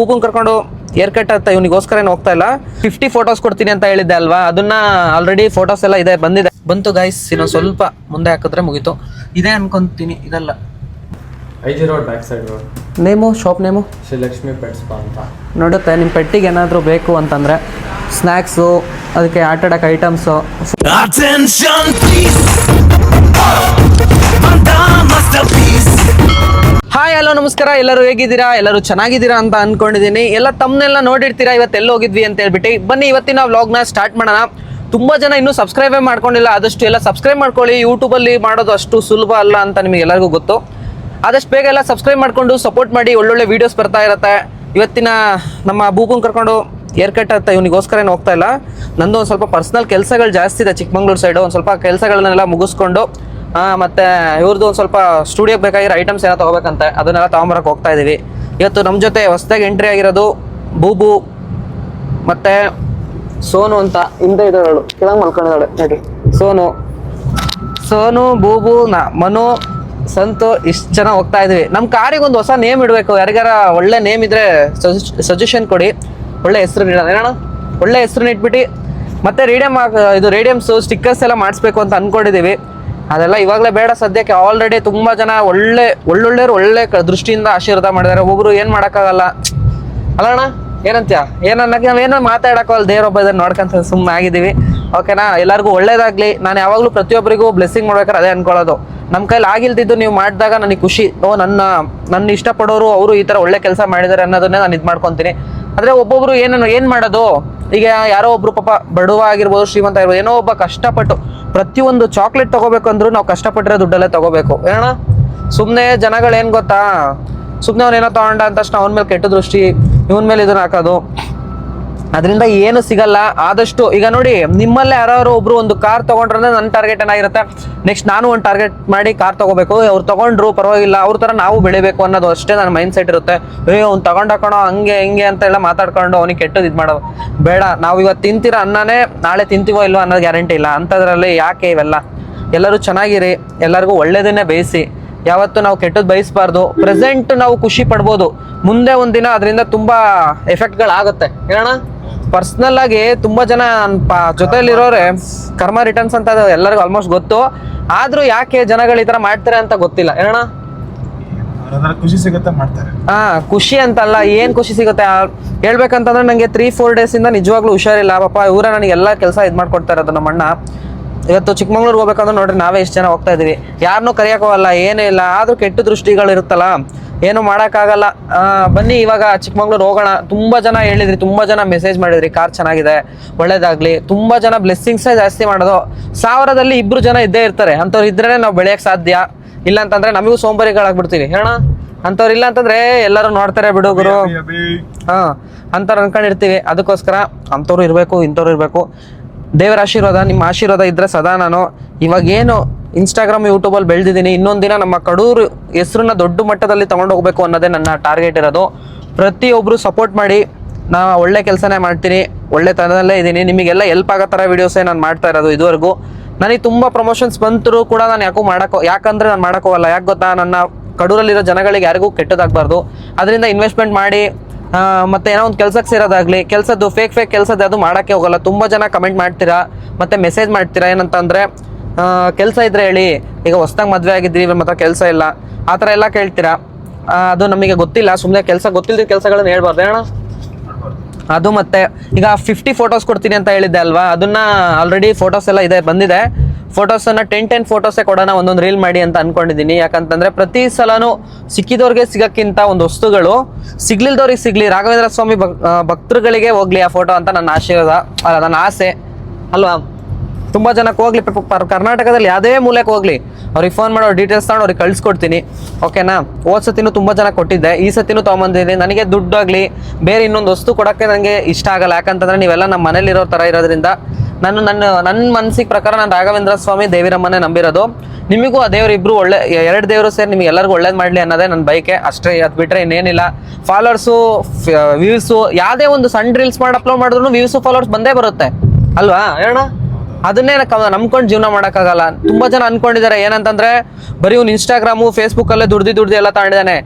Coupon ಕರ್ಕೊಂಡು hair cut ಅಂತ ಇವನಿಗೋಸ್ಕರ ಏನು ಹೋಗ್ತಾ ಇಲ್ಲ. 50 ಫೋಟೋಸ್ ಕೊಡ್ತೀನಿ ಅಂತ ಹೇಳಿದ್ದೆ ಅಲ್ವಾ, ಅದನ್ನ ಆಲ್ರೆಡಿ ಫೋಟೋಸ್ ಎಲ್ಲ ಇದೆ, ಬಂತು ಗೈಸ್. ಇನ್ನೊಂದು ಸ್ವಲ್ಪ ಮುಂದೆ ಹಾಕಿದ್ರೆ ಮುಗೀತು. ಇದೇ ಅನ್ಕೊಂತೀನಿ, ಇದಲ್ಲ. IG road back side road. Name shop name Srilakshmi pets ಅಂತ ನೋಡುತ್ತೆ. ನಿಮ್ಮ ಪೆಟ್ಟಿಗೆ ಏನಾದರೂ ಬೇಕು ಅಂತಂದರೆ ಸ್ನ್ಯಾಕ್ಸು, ಅದಕ್ಕೆ ಆಟ ಆಡೋಕೆ ಐಟಮ್ಸು. ಹಾಯ್ ಹಲೋ ನಮಸ್ಕಾರ, ಎಲ್ಲರೂ ಹೇಗಿದ್ದೀರಾ? ಎಲ್ಲರೂ ಚೆನ್ನಾಗಿದ್ದೀರಾ ಅಂತ ಅನ್ಕೊಂಡಿದ್ದೀನಿ. ಎಲ್ಲ ತಮ್ಮನ್ನೆಲ್ಲ ನೋಡಿರ್ತೀರಾ ಇವತ್ತು ಎಲ್ಲಿ ಹೋಗಿದ್ವಿ ಅಂತ ಹೇಳ್ಬಿಟ್ಟು. ಬನ್ನಿ ಇವತ್ತಿನ ವ್ಲಾಗ್ನ ಸ್ಟಾರ್ಟ್ ಮಾಡೋಣ. ತುಂಬ ಜನ ಇನ್ನೂ ಸಬ್ಸ್ಕ್ರೈಬೇ ಮಾಡ್ಕೊಂಡಿಲ್ಲ, ಆದಷ್ಟು ಎಲ್ಲ ಸಬ್ಸ್ಕ್ರೈಬ್ ಮಾಡ್ಕೊಳ್ಳಿ. ಯೂಟ್ಯೂಬಲ್ಲಿ ಮಾಡೋದು ಅಷ್ಟು ಸುಲಭ ಅಲ್ಲ ಅಂತ ನಿಮಗೆ ಎಲ್ಲರಿಗೂ ಗೊತ್ತು. ಆದಷ್ಟು ಬೇಗ ಎಲ್ಲ ಸಬ್ಸ್ಕ್ರೈಬ್ ಮಾಡಿಕೊಂಡು ಸಪೋರ್ಟ್ ಮಾಡಿ, ಒಳ್ಳೊಳ್ಳೆ ವೀಡಿಯೋಸ್ ಬರ್ತಾ ಇರುತ್ತೆ. ಇವತ್ತಿನ ನಮ್ಮ ಬೂಪನ್ ಕರ್ಕೊಂಡು ಏರ್ ಕಟ್ ಅಂತ ಇವನಿಗೋಸ್ಕರ ಏನು ಹೋಗ್ತಾ ಇಲ್ಲ. ನಂದು ಒಂದು ಸ್ವಲ್ಪ ಪರ್ಸ್ನಲ್ ಕೆಲಸಗಳು ಜಾಸ್ತಿ ಇದೆ ಚಿಕ್ಕಮಂಗ್ಳೂರು ಸೈಡು. ಒಂದು ಸ್ವಲ್ಪ ಕೆಲಸಗಳನ್ನೆಲ್ಲ ಮುಗಿಸ್ಕೊಂಡು ಮತ್ತು ಇವ್ರದ್ದು ಒಂದು ಸ್ವಲ್ಪ ಸ್ಟುಡಿಯೋಗೆ ಬೇಕಾಗಿರೋ ಐಟಮ್ಸ್ ಏನೋ ತೊಗೋಬೇಕಂತೆ, ಅದನ್ನೆಲ್ಲ ತೊಗೊಂಬರಕ್ಕೆ ಹೋಗ್ತಾ ಇದ್ದೀವಿ. ಇವತ್ತು ನಮ್ಮ ಜೊತೆ ಹೊಸದಾಗಿ ಎಂಟ್ರಿ ಆಗಿರೋದು ಬೂಬು ಮತ್ತು ಸೋನು ಅಂತ. ಹಿಂದೆ ಇದ್ದಾಳು, ಕೆಳಗೆ ಮಲ್ಕೊಂಡಿದ್ದಾಳೆ ನೋಡಿ. ಸೋನು ಬೂಬು ಮನು ಸಂತು ಇಷ್ಟು ಜನ ಹೋಗ್ತಾ ಇದೀವಿ. ನಮ್ಮ ಕಾರಿಗೆ ಒಂದು ಹೊಸ ನೇಮ್ ಇಡಬೇಕು. ಯಾರಿಗಾರ ಒಳ್ಳೆ ನೇಮ್ ಇದ್ರೆ ಸಜೆಷನ್ ಕೊಡಿ. ಒಳ್ಳೆ ಹೆಸರು ಏನಣ್ಣ, ಒಳ್ಳೆ ಹೆಸರು ಇಟ್ಬಿಟ್ಟು ಮತ್ತೆ ರೇಡಿಯಮ್ಸು ಸ್ಟಿಕ್ಕರ್ಸ್ ಎಲ್ಲ ಮಾಡಿಸ್ಬೇಕು ಅಂತ ಅಂದ್ಕೊಂಡಿದ್ದೀವಿ. ಅದೆಲ್ಲ ಇವಾಗಲೇ ಬೇಡ ಸದ್ಯಕ್ಕೆ. ಆಲ್ರೆಡಿ ತುಂಬ ಜನ ಒಳ್ಳೊಳ್ಳೆಯವರು ಒಳ್ಳೆ ದೃಷ್ಟಿಯಿಂದ ಆಶೀರ್ವಾದ ಮಾಡಿದ್ದಾರೆ. ಒಬ್ಬೊಬ್ರು ಏನು ಮಾಡೋಕ್ಕಾಗಲ್ಲ ಅಲ್ಲಣ್ಣ, ಏನಂತ್ಯ ಏನನ್ನಕ್ಕೆ ನಾವೇನೋ ಮಾತಾಡೋಕ್ಕಲ್ಲ, ದೇವರೊಬ್ಬ ಇದನ್ನು ನೋಡ್ಕೊಂತ ಸುಮ್ಮನೆ ಆಗಿದ್ದೀವಿ. ಓಕೆನಾ? ಎಲ್ಲರಿಗೂ ಒಳ್ಳೇದಾಗಲಿ. ನಾನು ಯಾವಾಗಲೂ ಪ್ರತಿಯೊಬ್ಬರಿಗೂ ಬ್ಲೆಸ್ಸಿಂಗ್ ಮಾಡ್ಬೇಕಾದ್ರೆ ಅದೇ ಅನ್ಕೊಳ್ಳೋದು. ನಮ್ಮ ಕೈಲಿ ಆಗಿಲ್ದಿದ್ದು ನೀವು ಮಾಡಿದಾಗ ನನಗೆ ಖುಷಿ. ನನ್ನ ಇಷ್ಟಪಡೋರು ಅವರು ಈ ಥರ ಒಳ್ಳೆ ಕೆಲಸ ಮಾಡಿದ್ದಾರೆ ಅನ್ನೋದನ್ನೇ ನಾನು ಇದು ಮಾಡ್ಕೊತೀನಿ. ಆದರೆ ಒಬ್ಬೊಬ್ರು ಏನು ಮಾಡೋದು, ಈಗ ಯಾರೋ ಒಬ್ರು ಪಾಪ ಬಡವ ಆಗಿರ್ಬೋದು, ಶ್ರೀಮಂತ ಆಗಿರ್ಬೋದು, ಏನೋ ಒಬ್ಬ ಕಷ್ಟಪಟ್ಟು ಪ್ರತಿಯೊಂದು ಚಾಕ್ಲೇಟ್ ತೊಗೋಬೇಕು ಅಂದ್ರೂ ನಾವು ಕಷ್ಟಪಟ್ಟಿರೋ ದುಡ್ಡಲ್ಲೇ ತೊಗೋಬೇಕು. ಏನಣ್ಣ, ಸುಮ್ಮನೆ ಜನಗಳೇನು ಗೊತ್ತಾ, ಸುಮ್ಮನೆ ಅವನೇನೋ ತೊಗೊಂಡ ಅಂತ ತಕ್ಷಣ ಅವನ ಮೇಲೆ ಕೆಟ್ಟ ದೃಷ್ಟಿ, ಇವನ ಮೇಲೆ ಇದನ್ನ ಹಾಕೋದು, ಅದರಿಂದ ಏನು ಸಿಗಲ್ಲ. ಆದಷ್ಟು ಈಗ ನೋಡಿ, ನಿಮ್ಮಲ್ಲೇ ಯಾರು ಒಬ್ರು ಒಂದು ಕಾರ್ ತೊಗೊಂಡ್ರೆ ನನ್ನ ಟಾರ್ಗೆಟ್ ಏನಾಗಿರುತ್ತೆ, ನೆಕ್ಸ್ಟ್ ನಾನು ಒಂದು ಟಾರ್ಗೆಟ್ ಮಾಡಿ ಕಾರ್ ತೊಗೋಬೇಕು. ಅವ್ರು ತೊಗೊಂಡ್ರು ಪರವಾಗಿಲ್ಲ, ಅವ್ರ ಥರ ನಾವು ಬೆಳಿಬೇಕು ಅನ್ನೋದು ಅಷ್ಟೇ ನನ್ನ ಮೈಂಡ್ ಸೆಟ್ ಇರುತ್ತೆ. ಅವ್ನು ತಗೊಂಡಾಕೋಣ ಹಂಗೆ ಹಿಂಗೆ ಅಂತ ಎಲ್ಲ ಮಾತಾಡ್ಕೊಂಡು ಅವನಿಗೆ ಕೆಟ್ಟದ್ದು ಇದು ಮಾಡೋದು ಬೇಡ. ನಾವು ಇವತ್ತು ತಿಂತಿರೋ ಅನ್ನನೇ ನಾಳೆ ತಿಂತೀವೋ ಇಲ್ವೋ ಅನ್ನೋದು ಗ್ಯಾರಂಟಿ ಇಲ್ಲ. ಅಂಥದ್ರಲ್ಲಿ ಯಾಕೆ ಇವೆಲ್ಲ? ಎಲ್ಲರೂ ಚೆನ್ನಾಗಿರಿ, ಎಲ್ಲರಿಗೂ ಒಳ್ಳೇದನ್ನೇ ಬಯಸಿ. ಯಾವತ್ತು ನಾವು ಕೆಟ್ಟದ್ದು ಬಯಸಬಾರ್ದು. ಪ್ರೆಸೆಂಟ್ ನಾವು ಖುಷಿ ಪಡ್ಬೋದು, ಮುಂದೆ ಒಂದಿನ ಅದರಿಂದ ತುಂಬ ಎಫೆಕ್ಟ್ಗಳಾಗುತ್ತೆ. ಏನಣ್ಣ, ಪರ್ಸ್ನಲ್ ಆಗಿ ತುಂಬ ಜನ ಜೊತೆಯಲ್ಲಿರೋರೆ ಕರ್ಮ ರಿಟರ್ನ್ಸ್ ಅಂತ ಎಲ್ಲರಿಗೂ ಆಲ್ಮೋಸ್ಟ್ ಗೊತ್ತು. ಆದ್ರೂ ಯಾಕೆ ಜನಗಳು ಈ ಥರ ಮಾಡ್ತಾರೆ ಅಂತ ಗೊತ್ತಿಲ್ಲ. ಏನಣ್ಣ, ಖುಷಿ ಸಿಗುತ್ತೆ ಮಾಡ್ತಾರೆ. ಖುಷಿ ಅಂತಲ್ಲ, ಏನು ಖುಷಿ ಸಿಗುತ್ತೆ ಹೇಳ್ಬೇಕಂತಂದ್ರೆ ನನಗೆ 3-4 ಡೇಸಿಂದ ನಿಜವಾಗ್ಲೂ ಹುಷಾರಿಲ್ಲ. ಪಾಪ ಇವರ ನನಗೆ ಎಲ್ಲ ಕೆಲಸ ಇದು ಮಾಡ್ಕೊಡ್ತಾ ಇರೋದು. ನಮ್ಮ ಅಣ್ಣ ಇವತ್ತು ಚಿಕ್ಕಮಂಗ್ಳೂರಿಗೆ ಹೋಗ್ಬೇಕಂದ್ರೆ ನೋಡ್ರಿ, ನಾವೇ ಎಷ್ಟು ಜನ ಹೋಗ್ತಾ ಇದೀವಿ. ಯಾರನ್ನೂ ಕರೆಯೋಕ್ಕೋಗಲ್ಲ, ಏನೂ ಇಲ್ಲ. ಆದರೂ ಕೆಟ್ಟ ದೃಷ್ಟಿಗಳು ಇರುತ್ತಲ್ಲ, ಏನು ಮಾಡೋಕ್ಕಾಗಲ್ಲ. ಬನ್ನಿ ಇವಾಗ ಚಿಕ್ಕಮಂಗ್ಳೂರು ಹೋಗೋಣ. ತುಂಬ ಜನ ಹೇಳಿದ್ರಿ, ತುಂಬ ಜನ ಮೆಸೇಜ್ ಮಾಡಿದ್ರಿ, ಕಾರ್ ಚೆನ್ನಾಗಿದೆ ಒಳ್ಳೇದಾಗಲಿ. ತುಂಬ ಜನ ಬ್ಲೆಸ್ಸಿಂಗ್ಸೇ ಜಾಸ್ತಿ ಮಾಡೋದು. 1000ದಲ್ಲಿ 2 ಜನ ಇದ್ದೇ ಇರ್ತಾರೆ. ಅಂಥವ್ರು ಇದ್ರೇ ನಾವು ಬೆಳೆಯೋಕ್ಕೆ ಸಾಧ್ಯ. ಇಲ್ಲ ಅಂತಂದ್ರೆ ನಮಗೂ ಸೋಂಬರಿಗಳಾಗ್ಬಿಡ್ತೀವಿ. ಹೇಳ, ಅಂಥವ್ರು ಇಲ್ಲ ಅಂತಂದ್ರೆ ಎಲ್ಲರೂ ನೋಡ್ತಾರೆ ಬಿಡುಗರು, ಅಂಥವ್ರು ಅನ್ಕೊಂಡಿರ್ತೀವಿ. ಅದಕ್ಕೋಸ್ಕರ ಅಂಥವ್ರು ಇರಬೇಕು, ಇಂಥವ್ರು ಇರಬೇಕು. ದೇವರ ಆಶೀರ್ವಾದ, ನಿಮ್ಮ ಆಶೀರ್ವಾದ ಇದ್ರೆ ಸದಾ. ನಾನು ಇವಾಗೇನು ಇನ್ಸ್ಟಾಗ್ರಾಮ್ ಯೂಟ್ಯೂಬಲ್ಲಿ ಬೆಳೆದಿದ್ದೀನಿ, ಇನ್ನೊಂದು ದಿನ ನಮ್ಮ ಕಡೂರು ಹೆಸರನ್ನ ದೊಡ್ಡ ಮಟ್ಟದಲ್ಲಿ ತೊಗೊಂಡು ಹೋಗ್ಬೇಕು ಅನ್ನೋದೇ ನನ್ನ ಟಾರ್ಗೆಟ್ ಇರೋದು. ಪ್ರತಿಯೊಬ್ಬರು ಸಪೋರ್ಟ್ ಮಾಡಿ. ನಾ ಒಳ್ಳೆ ಕೆಲಸನೇ ಮಾಡ್ತೀನಿ, ಒಳ್ಳೆ ತನದಲ್ಲೇ ಇದ್ದೀನಿ. ನಿಮಗೆಲ್ಲ ಹೆಲ್ಪ್ ಆಗೋ ಥರ ವೀಡಿಯೋಸೇ ನಾನು ಮಾಡ್ತಾ ಇರೋದು ಇದುವರೆಗೂ. ನನಗೆ ತುಂಬ ಪ್ರಮೋಷನ್ಸ್ ಬಂತರೂ ಕೂಡ ನಾನು ಯಾಕಂದರೆ ನಾನು ಮಾಡೋಕ್ಕೋಗಲ್ಲ. ಯಾಕೆ ಗೊತ್ತಾ, ನನ್ನ ಕಡೂರಲ್ಲಿರೋ ಜನಗಳಿಗೆ ಯಾರಿಗೂ ಕೆಟ್ಟದಾಗಬಾರ್ದು. ಅದರಿಂದ ಇನ್ವೆಸ್ಟ್ಮೆಂಟ್ ಮಾಡಿ ಮತ್ತೆ ಏನೋ ಒಂದು ಕೆಲಸಕ್ಕೆ ಸೇರೋದಾಗಲಿ, ಕೆಲಸದ್ದು ಫೇಕ್ ಕೆಲಸದ್ದು ಅದು ಮಾಡೋಕ್ಕೆ ಹೋಗಲ್ಲ. ತುಂಬ ಜನ ಕಮೆಂಟ್ ಮಾಡ್ತೀರಾ, ಮತ್ತು ಮೆಸೇಜ್ ಮಾಡ್ತೀರಾ. ಏನಂತಂದರೆ ಕೆಲಸ ಇದ್ರೆ ಹೇಳಿ, ಈಗ ಹೊಸ್ದಾಗಿ ಮದುವೆ ಆಗಿದ್ರಿ ಮಾತ್ರ ಕೆಲಸ ಇಲ್ಲ, ಆ ಥರ ಎಲ್ಲ ಕೇಳ್ತೀರಾ. ಅದು ನಮಗೆ ಗೊತ್ತಿಲ್ಲ. ಸುಮ್ಮನೆ ಗೊತ್ತಿಲ್ಲದ ಕೆಲಸಗಳನ್ನ ಹೇಳ್ಬಾರ್ದು ಅಣ್ಣ. ಅದು ಮತ್ತೆ ಈಗ 50 ಫೋಟೋಸ್ ಕೊಡ್ತೀನಿ ಅಂತ ಹೇಳಿದ್ದೆ ಅಲ್ವಾ, ಅದನ್ನ ಆಲ್ರೆಡಿ ಫೋಟೋಸ್ ಎಲ್ಲ ಬಂದಿದೆ. ಫೋಟೋಸನ್ನು 10 ಫೋಟೋಸೇ ಕೊಡೋಣ, ಒಂದೊಂದು ರೀಲ್ ಮಾಡಿ ಅಂತ ಅನ್ಕೊಂಡಿದ್ದೀನಿ. ಯಾಕಂತಂದ್ರೆ ಪ್ರತಿ ಸಲನೂ ಸಿಕ್ಕಿದವ್ರಿಗೆ ಸಿಗೋಕ್ಕಿಂತ ಒಂದು ವಸ್ತುಗಳು ಸಿಗ್ಲಿಲ್ದವ್ರಿಗೆ ಸಿಗ್ಲಿ, ರಾಘವೇಂದ್ರ ಸ್ವಾಮಿ ಭಕ್ತರುಗಳಿಗೆ ಹೋಗ್ಲಿ ಆ ಫೋಟೋ ಅಂತ ನನ್ನ ಆಶೀರ್ವಾದ, ನನ್ನ ಆಸೆ ಅಲ್ವಾ. ತುಂಬ ಜನಕ್ಕೆ ಹೋಗ್ಲಿ, ಕರ್ನಾಟಕದಲ್ಲಿ ಯಾವುದೇ ಮೂಲೆಗೆ ಹೋಗ್ಲಿ, ಅವ್ರಿಗೆ ಫೋನ್ ಮಾಡೋ ಡೀಟೇಲ್ಸ್ ತಗೊಂಡು ಅವ್ರಿಗೆ ಕಳಿಸ್ಕೊಡ್ತೀನಿ. ಓಕೆನಾ? ಹೋದ ಸತಿನೂ ತುಂಬ ಜನ ಕೊಟ್ಟಿದ್ದೆ, ಈ ಸತಿನೂ ತೊಗೊಂಬಂದಿದ್ದೀನಿ. ನನಗೆ ದುಡ್ಡಾಗಲಿ ಬೇರೆ ಇನ್ನೊಂದು ವಸ್ತು ಕೊಡೋಕ್ಕೆ ನನಗೆ ಇಷ್ಟ ಆಗಲ್ಲ. ಯಾಕಂತಂದರೆ ನೀವೆಲ್ಲ ನಮ್ಮ ಮನೇಲಿರೋ ಥರ ಇರೋದ್ರಿಂದ ನನ್ನ ಮನಸ್ಸಿಗೆ ಪ್ರಕಾರ ನಾನು ರಾಘವೇಂದ್ರ ಸ್ವಾಮಿ ದೇವಿರಮ್ಮನೇ ನಂಬಿರೋದು. ನಿಮಗೂ ಆ ದೇವ್ರು ಇಬ್ಬರು 2 ದೇವರು ಸೇರಿ ನಿಮಗೆ ಎಲ್ಲರಿಗೂ ಒಳ್ಳೇದು ಮಾಡಲಿ ಅನ್ನೋದೇ ನನ್ನ ಬಯಕೆ ಅಷ್ಟೇ. ಅದು ಬಿಟ್ಟರೆ ಇನ್ನೇನಿಲ್ಲ. ಫಾಲೋವರ್ಸು, ವ್ಯೂಸು, ಯಾವುದೇ ಒಂದು ಸಣ್ಣ ರೀಲ್ಸ್ ಮಾಡಿ ಅಪ್ಲೋಡ್ ಮಾಡಿದ್ರು ವ್ಯೂಸು ಫಾಲೋವರ್ಸ್ ಬಂದೇ ಬರುತ್ತೆ ಅಲ್ವಾ ಹೇಳೋಣ. ಅದನ್ನೇ ನಂಬ್ಕೊಂಡು ಜೀವನ ಮಾಡೋಕ್ಕಾಗಲ್ಲ. ತುಂಬ ಜನ ಅನ್ಕೊಂಡಿದ್ದಾರೆ ಏನಂತಂದ್ರೆ ಬರೀ ಇವ್ನು ಇನ್ಸ್ಟಾಗ್ರಾಮು ಫೇಸ್ಬುಕ್ಕಲ್ಲೇ ದುಡ್ದು ಎಲ್ಲ ತಗೊಂಡಿದ್ದಾನೆ.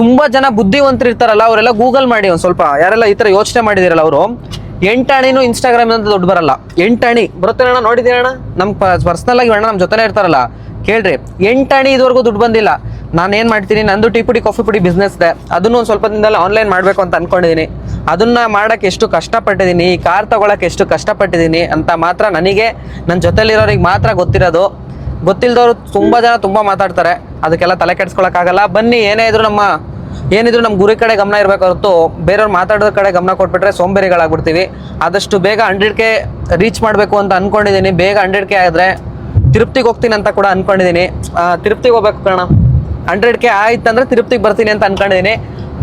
ತುಂಬ ಜನ ಬುದ್ಧಿವಂತರು ಇರ್ತಾರಲ್ಲ ಅವರೆಲ್ಲ ಗೂಗಲ್ ಮಾಡಿ ಒಂದು ಸ್ವಲ್ಪ, ಯಾರೆಲ್ಲ ಈ ಥರ ಯೋಚನೆ ಮಾಡಿದಿರಲ್ಲ ಅವರು, 8 ಅಣಿನೂ ಇನ್ಸ್ಟಾಗ್ರಾಮ್ ಅಂತ ದುಡ್ಡು ಬರಲ್ಲ. 8 ಅಣಿ ಬರುತ್ತೆ ಅಣ್ಣ, ನೋಡಿದ್ದೀರ ಅಣ್ಣ, ನಮ್ಮ ಪರ್ಸ್ನಲ್ ಆಗಿ ಅಣ್ಣ ನಮ್ಮ ಜೊತೆನೇ ಇರ್ತಾರಲ್ಲ, ಕೇಳ್ರಿ 8 ಅಣಿ ಇದುವರೆಗೂ ದುಡ್ಡು ಬಂದಿಲ್ಲ. ನಾನು ಏನು ಮಾಡ್ತೀನಿ, ನಂದು ಟೀ ಪುಡಿ ಕಾಫಿ ಪುಡಿ ಬಿಸ್ನೆಸ್ ಇದೆ, ಅದನ್ನು ಒಂದು ಸ್ವಲ್ಪ ದಿನದಲ್ಲಿ ಆನ್ಲೈನ್ ಮಾಡಬೇಕು ಅಂತ ಅನ್ಕೊಂಡಿದ್ದೀನಿ. ಅದನ್ನ ಮಾಡೋಕ್ಕೆ ಎಷ್ಟು ಕಷ್ಟಪಟ್ಟಿದ್ದೀನಿ, ಈ ಕಾರ್ ತೊಗೊಳಕ್ಕೆ ಎಷ್ಟು ಕಷ್ಟಪಟ್ಟಿದ್ದೀನಿ ಅಂತ ಮಾತ್ರ ನನಗೆ, ನನ್ನ ಜೊತೆಲಿರೋರಿಗೆ ಮಾತ್ರ ಗೊತ್ತಿರೋದು. ಗೊತ್ತಿಲ್ಲದವರು ತುಂಬ ಜನ ತುಂಬ ಮಾತಾಡ್ತಾರೆ, ಅದಕ್ಕೆಲ್ಲ ತಲೆ ಕೆಡ್ಸ್ಕೊಳಕ್ಕಾಗಲ್ಲ. ಬನ್ನಿ, ಏನಿದ್ರು ನಮ್ಮ ಗುರಿ ಕಡೆ ಗಮನ ಇರಬೇಕು ಹೊರತು ಬೇರೆಯವ್ರು ಮಾತಾಡೋದ್ರ ಕಡೆ ಗಮನ ಕೊಟ್ಬಿಟ್ರೆ ಸೋಂಬೇರಿಗಳಾಗ್ಬಿಡ್ತೀವಿ. ಆದಷ್ಟು ಬೇಗ 100K ರೀಚ್ ಮಾಡಬೇಕು ಅಂತ ಅಂದ್ಕೊಂಡಿದ್ದೀನಿ. ಬೇಗ 100K ಆದರೆ ತಿರುಪ್ತಿಗೆ ಹೋಗ್ತೀನಿ ಅಂತ ಕೂಡ ಅಂದ್ಕೊಂಡಿದ್ದೀನಿ. ತಿರುಪ್ತಿಗೆ ಹೋಗ್ಬೇಕು ಕಾರಣ 100K ಆಯ್ತಂದ್ರೆ ತಿರುಪ್ತಿಗೆ ಬರ್ತೀನಿ ಅಂತ ಅಂದ್ಕೊಂಡಿದ್ದೀನಿ.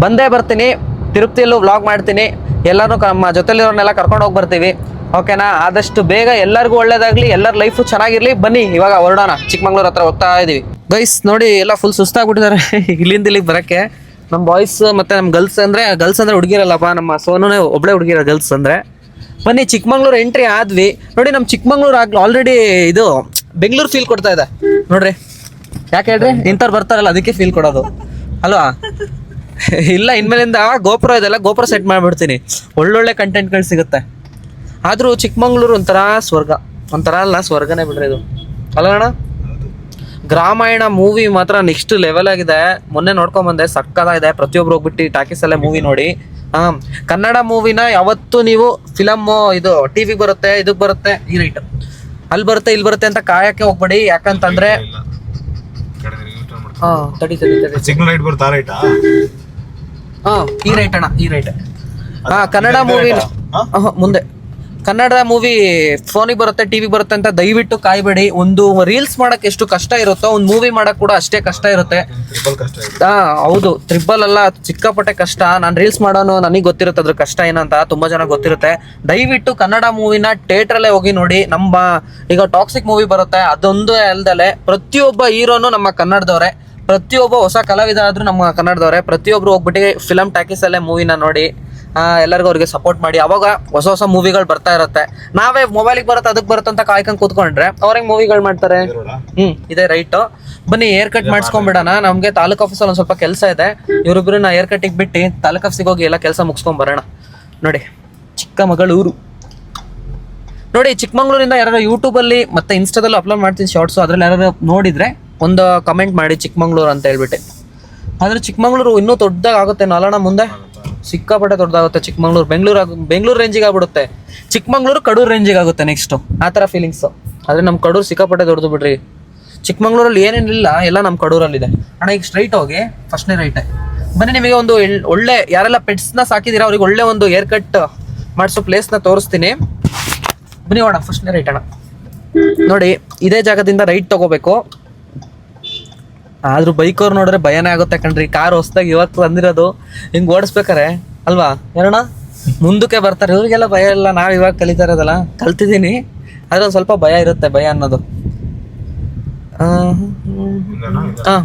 ಬಂದೇ ಬರ್ತೀನಿ, ತಿರುಪ್ತಿಯಲ್ಲೂ ವ್ಲಾಗ್ ಮಾಡ್ತೀನಿ, ಎಲ್ಲರೂ ನಮ್ಮ ಜೊತೆಲಿರೋರ್ನೆಲ್ಲ ಕರ್ಕೊಂಡು ಹೋಗಿ ಬರ್ತೀವಿ. ಓಕೆನಾ? ಆದಷ್ಟು ಬೇಗ ಎಲ್ಲರಿಗೂ ಒಳ್ಳೇದಾಗಲಿ, ಎಲ್ಲರ ಲೈಫು ಚೆನ್ನಾಗಿರಲಿ. ಬನ್ನಿ ಇವಾಗ ಹೊರಡೋಣ, ಚಿಕ್ಕಮಂಗ್ಳೂರು ಹತ್ರ ಹೋಗ್ತಾ ಇದೀವಿ. ಗೈಸ್ ನೋಡಿ, ಎಲ್ಲ ಫುಲ್ ಸುಸ್ತಾಗ್ಬಿಟ್ಟಿದ್ದಾರೆ ಇಲ್ಲಿಂದ ಇಲ್ಲಿಗೆ ಬರೋಕ್ಕೆ. ನಮ್ಮ ಬಾಯ್ಸ್ ಮತ್ತು ನಮ್ಮ ಗರ್ಲ್ಸ್ ಅಂದರೆ ಹುಡುಗಿರಲ್ಲಪ್ಪ, ನಮ್ಮ ಸೋನುನೇ ಒಬ್ಬಳೇ ಹುಡುಗಿರ ಗರ್ಲ್ಸ್ ಅಂದರೆ. ಬನ್ನಿ, ಚಿಕ್ಕಮಂಗ್ಳೂರು ಎಂಟ್ರಿ ಆದ್ವಿ. ನೋಡಿ, ನಮ್ಮ ಚಿಕ್ಕಮಂಗ್ಳೂರು ಆಲ್ರೆಡಿ ಇದು ಬೆಂಗಳೂರು ಫೀಲ್ ಕೊಡ್ತಾ ಇದೆ ನೋಡ್ರಿ. ಯಾಕೆ ಹೇಳ್ರಿ, ಇಂಥವ್ರು ಬರ್ತಾರಲ್ಲ ಅದಕ್ಕೆ ಫೀಲ್ ಕೊಡೋದು ಅಲ್ವಾ? ಇಲ್ಲ, ಇನ್ಮೇಲಿಂದ ಗೋಪುರ ಇದೆಲ್ಲ ಗೋಪುರ ಸೆಟ್ ಮಾಡಿಬಿಡ್ತೀನಿ, ಒಳ್ಳೊಳ್ಳೆ ಕಂಟೆಂಟ್ಗಳು ಸಿಗುತ್ತೆ. ಆದರೂ ಚಿಕ್ಕಮಂಗ್ಳೂರು ಒಂಥರ ಸ್ವರ್ಗ, ಒಂಥರ ಅಲ್ಲ ಸ್ವರ್ಗನೇ ಬಿಡ್ರಿ ಇದು, ಅಲ್ಲಣ್ಣ? ಗ್ರಾಮಾಯಣ ಮೂವಿ ಮಾತ್ರ ನೆಕ್ಸ್ಟ್ ಲೆವೆಲ್ ಆಗಿದೆ. ಮೊನ್ನೆ ನೋಡ್ಕೊಂಬಂದೆ, ಸಕ್ಕತ್ತಾಗಿದೆ. ಪ್ರತಿಯೊಬ್ರು ಹೋಗ್ಬಿಟ್ಟು ಟಾಕೀಸಲ್ಲೇ ಮೂವಿ ನೋಡಿ. ಕನ್ನಡ ಮೂವಿನ ಯಾವತ್ತೂ ನೀವು ಫಿಲಮ್ಮು ಇದು ಟಿವಿಗೆ ಬರುತ್ತೆ, ಇದಕ್ಕೆ ಬರುತ್ತೆ, ಈ ರೈಟ್ ಅಲ್ಲಿ ಬರುತ್ತೆ ಇಲ್ಲಿ ಬರುತ್ತೆ ಅಂತ ಕಾಯಕ್ಕೆ ಹೋಗ್ಬೇಡಿ. ಯಾಕಂತಂದ್ರೆ ಸಿಗ್ನಲ್ ಲೈಟ್ ಬರುತ್ತೆ, ಆ ರೈಟಾ? ಈ ರೈಟ್ ಅಣ್ಣ, ಈ ರೈಟ್. ಕನ್ನಡ ಮೂವಿ ಮುಂದೆ ಕನ್ನಡ ಮೂವಿ ಫೋನಿಗೆ ಬರುತ್ತೆ, ಟಿವಿಗೆ ಬರುತ್ತೆ ಅಂತ ದಯವಿಟ್ಟು ಕಾಯ್ಬೇಡಿ. ಒಂದು ರೀಲ್ಸ್ ಮಾಡಕ್ ಎಷ್ಟು ಕಷ್ಟ ಇರುತ್ತೋ ಒಂದು ಮೂವಿ ಮಾಡಕ್ ಕೂಡ ಅಷ್ಟೇ ಕಷ್ಟ ಇರುತ್ತೆ. ಹೌದು, ಟ್ರಿಬಲ್ ಅಲ್ಲ, ಸಿಕ್ಕಾಪಟ್ಟೆ ಕಷ್ಟ. ನಾನು ರೀಲ್ಸ್ ಮಾಡೋನು, ನನಗೆ ಗೊತ್ತಿರುತ್ತೆ ಅದ್ರ ಕಷ್ಟ ಏನಂತ, ತುಂಬಾ ಜನ ಗೊತ್ತಿರುತ್ತೆ. ದಯವಿಟ್ಟು ಕನ್ನಡ ಮೂವಿನ ಥಿಯೇಟ್ರಲ್ಲೇ ಹೋಗಿ ನೋಡಿ. ನಮ್ಮ ಈಗ ಟಾಕ್ಸಿಕ್ ಮೂವಿ ಬರುತ್ತೆ, ಅದೊಂದು ಅಲ್ದಲೆ ಪ್ರತಿಯೊಬ್ಬ ಹೀರೋನು ನಮ್ಮ ಕನ್ನಡದವ್ರೆ, ಪ್ರತಿಯೊಬ್ಬ ಹೊಸ ಕಲಾವಿದ ಆದ್ರೂ ನಮ್ಮ ಕನ್ನಡದವ್ರೆ. ಪ್ರತಿಯೊಬ್ರು ಹೋಗ್ಬಿಟ್ಟು ಫಿಲಮ್ ಟಾಕೀಸಲ್ಲೇ ಮೂವಿನ ನೋಡಿ, ಎಲ್ಲರಿಗೂ ಅವ್ರಿಗೆ ಸಪೋರ್ಟ್ ಮಾಡಿ. ಅವಾಗ ಹೊಸ ಹೊಸ ಮೂವಿಗಳು ಬರ್ತಾ ಇರುತ್ತೆ. ನಾವೇ ಮೊಬೈಲಿಗೆ ಬರುತ್ತೆ, ಅದಕ್ಕೆ ಬರುತ್ತೆ ಅಂತ ಕಾಯ್ಕೊಂಡು ಕೂತ್ಕೊಂಡ್ರೆ ಅವ್ರಿಗೆ ಮೂವಿಗಳು ಮಾಡ್ತಾರೆ. ಇದೇ ರೈಟು. ಬನ್ನಿ, ಹೇರ್ ಕಟ್ ಮಾಡಿಸ್ಕೊಂಡ್ಬಿಡೋಣ. ನಮಗೆ ತಾಲೂಕು ಆಫೀಸಲ್ಲಿ ಒಂದು ಸ್ವಲ್ಪ ಕೆಲಸ ಇದೆ. ಇವರಿಬ್ರು ನಾ ಹೇರ್ ಕಟ್ಟಿಗೆ ಬಿಟ್ಟು ತಾಲೂಕು ಆಫೀಸಿಗೆ ಹೋಗಿ ಎಲ್ಲ ಕೆಲಸ ಮುಗಿಸ್ಕೊಂಬರೋಣ. ನೋಡಿ, ಚಿಕ್ಕಮಗಳೂರು ನೋಡಿ. ಚಿಕ್ಕಮಂಗ್ಳೂರಿಂದ ಯಾರು ಯೂಟ್ಯೂಬಲ್ಲಿ ಮತ್ತೆ ಇನ್ಸ್ಟಾದಲ್ಲಿ ಅಪ್ಲೋಡ್ ಮಾಡ್ತೀನಿ ಶಾರ್ಟ್ಸು, ಅದ್ರಲ್ಲಿ ಯಾರು ನೋಡಿದ್ರೆ ಒಂದು ಕಮೆಂಟ್ ಮಾಡಿ ಚಿಕ್ಕಮಂಗ್ಳೂರು ಅಂತ ಹೇಳ್ಬಿಟ್ಟು. ಆದರೆ ಚಿಕ್ಕಮಂಗ್ಳೂರು ಇನ್ನೂ ದೊಡ್ಡದಾಗುತ್ತೆ ಅಲ್ಲಣ್ಣ, ಮುಂದೆ ಸಿಕ್ಕಾಪಟ್ಟೆ ದೊಡ್ಡದಾಗುತ್ತೆ ಚಿಕ್ಕಮಂಗ್ಳೂರು. ಬೆಂಗಳೂರು ರೇಂಜಿಗೆ ಆಗ್ಬಿಡುತ್ತೆ, ಚಿಕ್ಕಮಂಗ್ಳೂರು ಕಡೂರು ರೇಂಜಿಗೆ ಆಗುತ್ತೆ ನೆಕ್ಸ್ಟು, ಆ ಥರ ಫೀಲಿಂಗ್ಸು. ಆದರೆ ನಮ್ಮ ಕಡೂರು ಸಿಕ್ಕಾಪಟ್ಟೆ ದೊಡ್ಡದು ಬಿಡ್ರಿ. ಚಿಕ್ಕಮಂಗ್ಳೂರಲ್ಲಿ ಏನೇನಿಲ್ಲ ಎಲ್ಲ ನಮ್ಮ ಕಡೂರಲ್ಲಿದೆ ಅಣ್ಣ. ಈಗ ಸ್ಟ್ರೈಟ್ ಹೋಗಿ ಫಸ್ಟ್ನೇ ರೈಟೇ ಬನ್ನಿ. ನಿಮಗೆ ಒಂದು ಒಳ್ಳೆ, ಯಾರೆಲ್ಲ ಪೆಟ್ಸ್ನ ಸಾಕಿದ್ದೀರಾ ಅವ್ರಿಗೆ ಒಳ್ಳೆ ಒಂದು ಹೇರ್ ಕಟ್ ಮಾಡಿಸೋ ಪ್ಲೇಸ್ನ ತೋರಿಸ್ತೀನಿ. ಬನ್ನಿ ಹೋಣ, ಫಸ್ಟ್ನೇ ರೈಟ್ ಅಣ್ಣ. ನೋಡಿ, ಇದೇ ಜಾಗದಿಂದ ರೈಟ್ ತಗೋಬೇಕು. ಆದ್ರೂ ಬೈಕವ್ರು ನೋಡಿದ್ರೆ ಭಯನೇ ಆಗುತ್ತೆ ಕಣ್ರಿ. ಕಾರ್ ಹೊಸ್ದಾಗಿ ಇವತ್ತು ಬಂದಿರೋದು, ಹಿಂಗೆ ಓಡಿಸ್ಬೇಕಾರೆ ಅಲ್ವಾ ಏನಣ್ಣ, ಮುಂದಕ್ಕೆ ಬರ್ತಾರೆ. ಇವ್ರಿಗೆಲ್ಲ ಭಯ ಇಲ್ಲ, ನಾವು ಇವಾಗ ಕಲಿತಾ ಇರೋದಲ್ಲ, ಕಲ್ತಿದ್ದೀನಿ. ಆದ್ರೆ ಒಂದು ಸ್ವಲ್ಪ ಭಯ ಇರುತ್ತೆ, ಭಯ ಅನ್ನೋದು.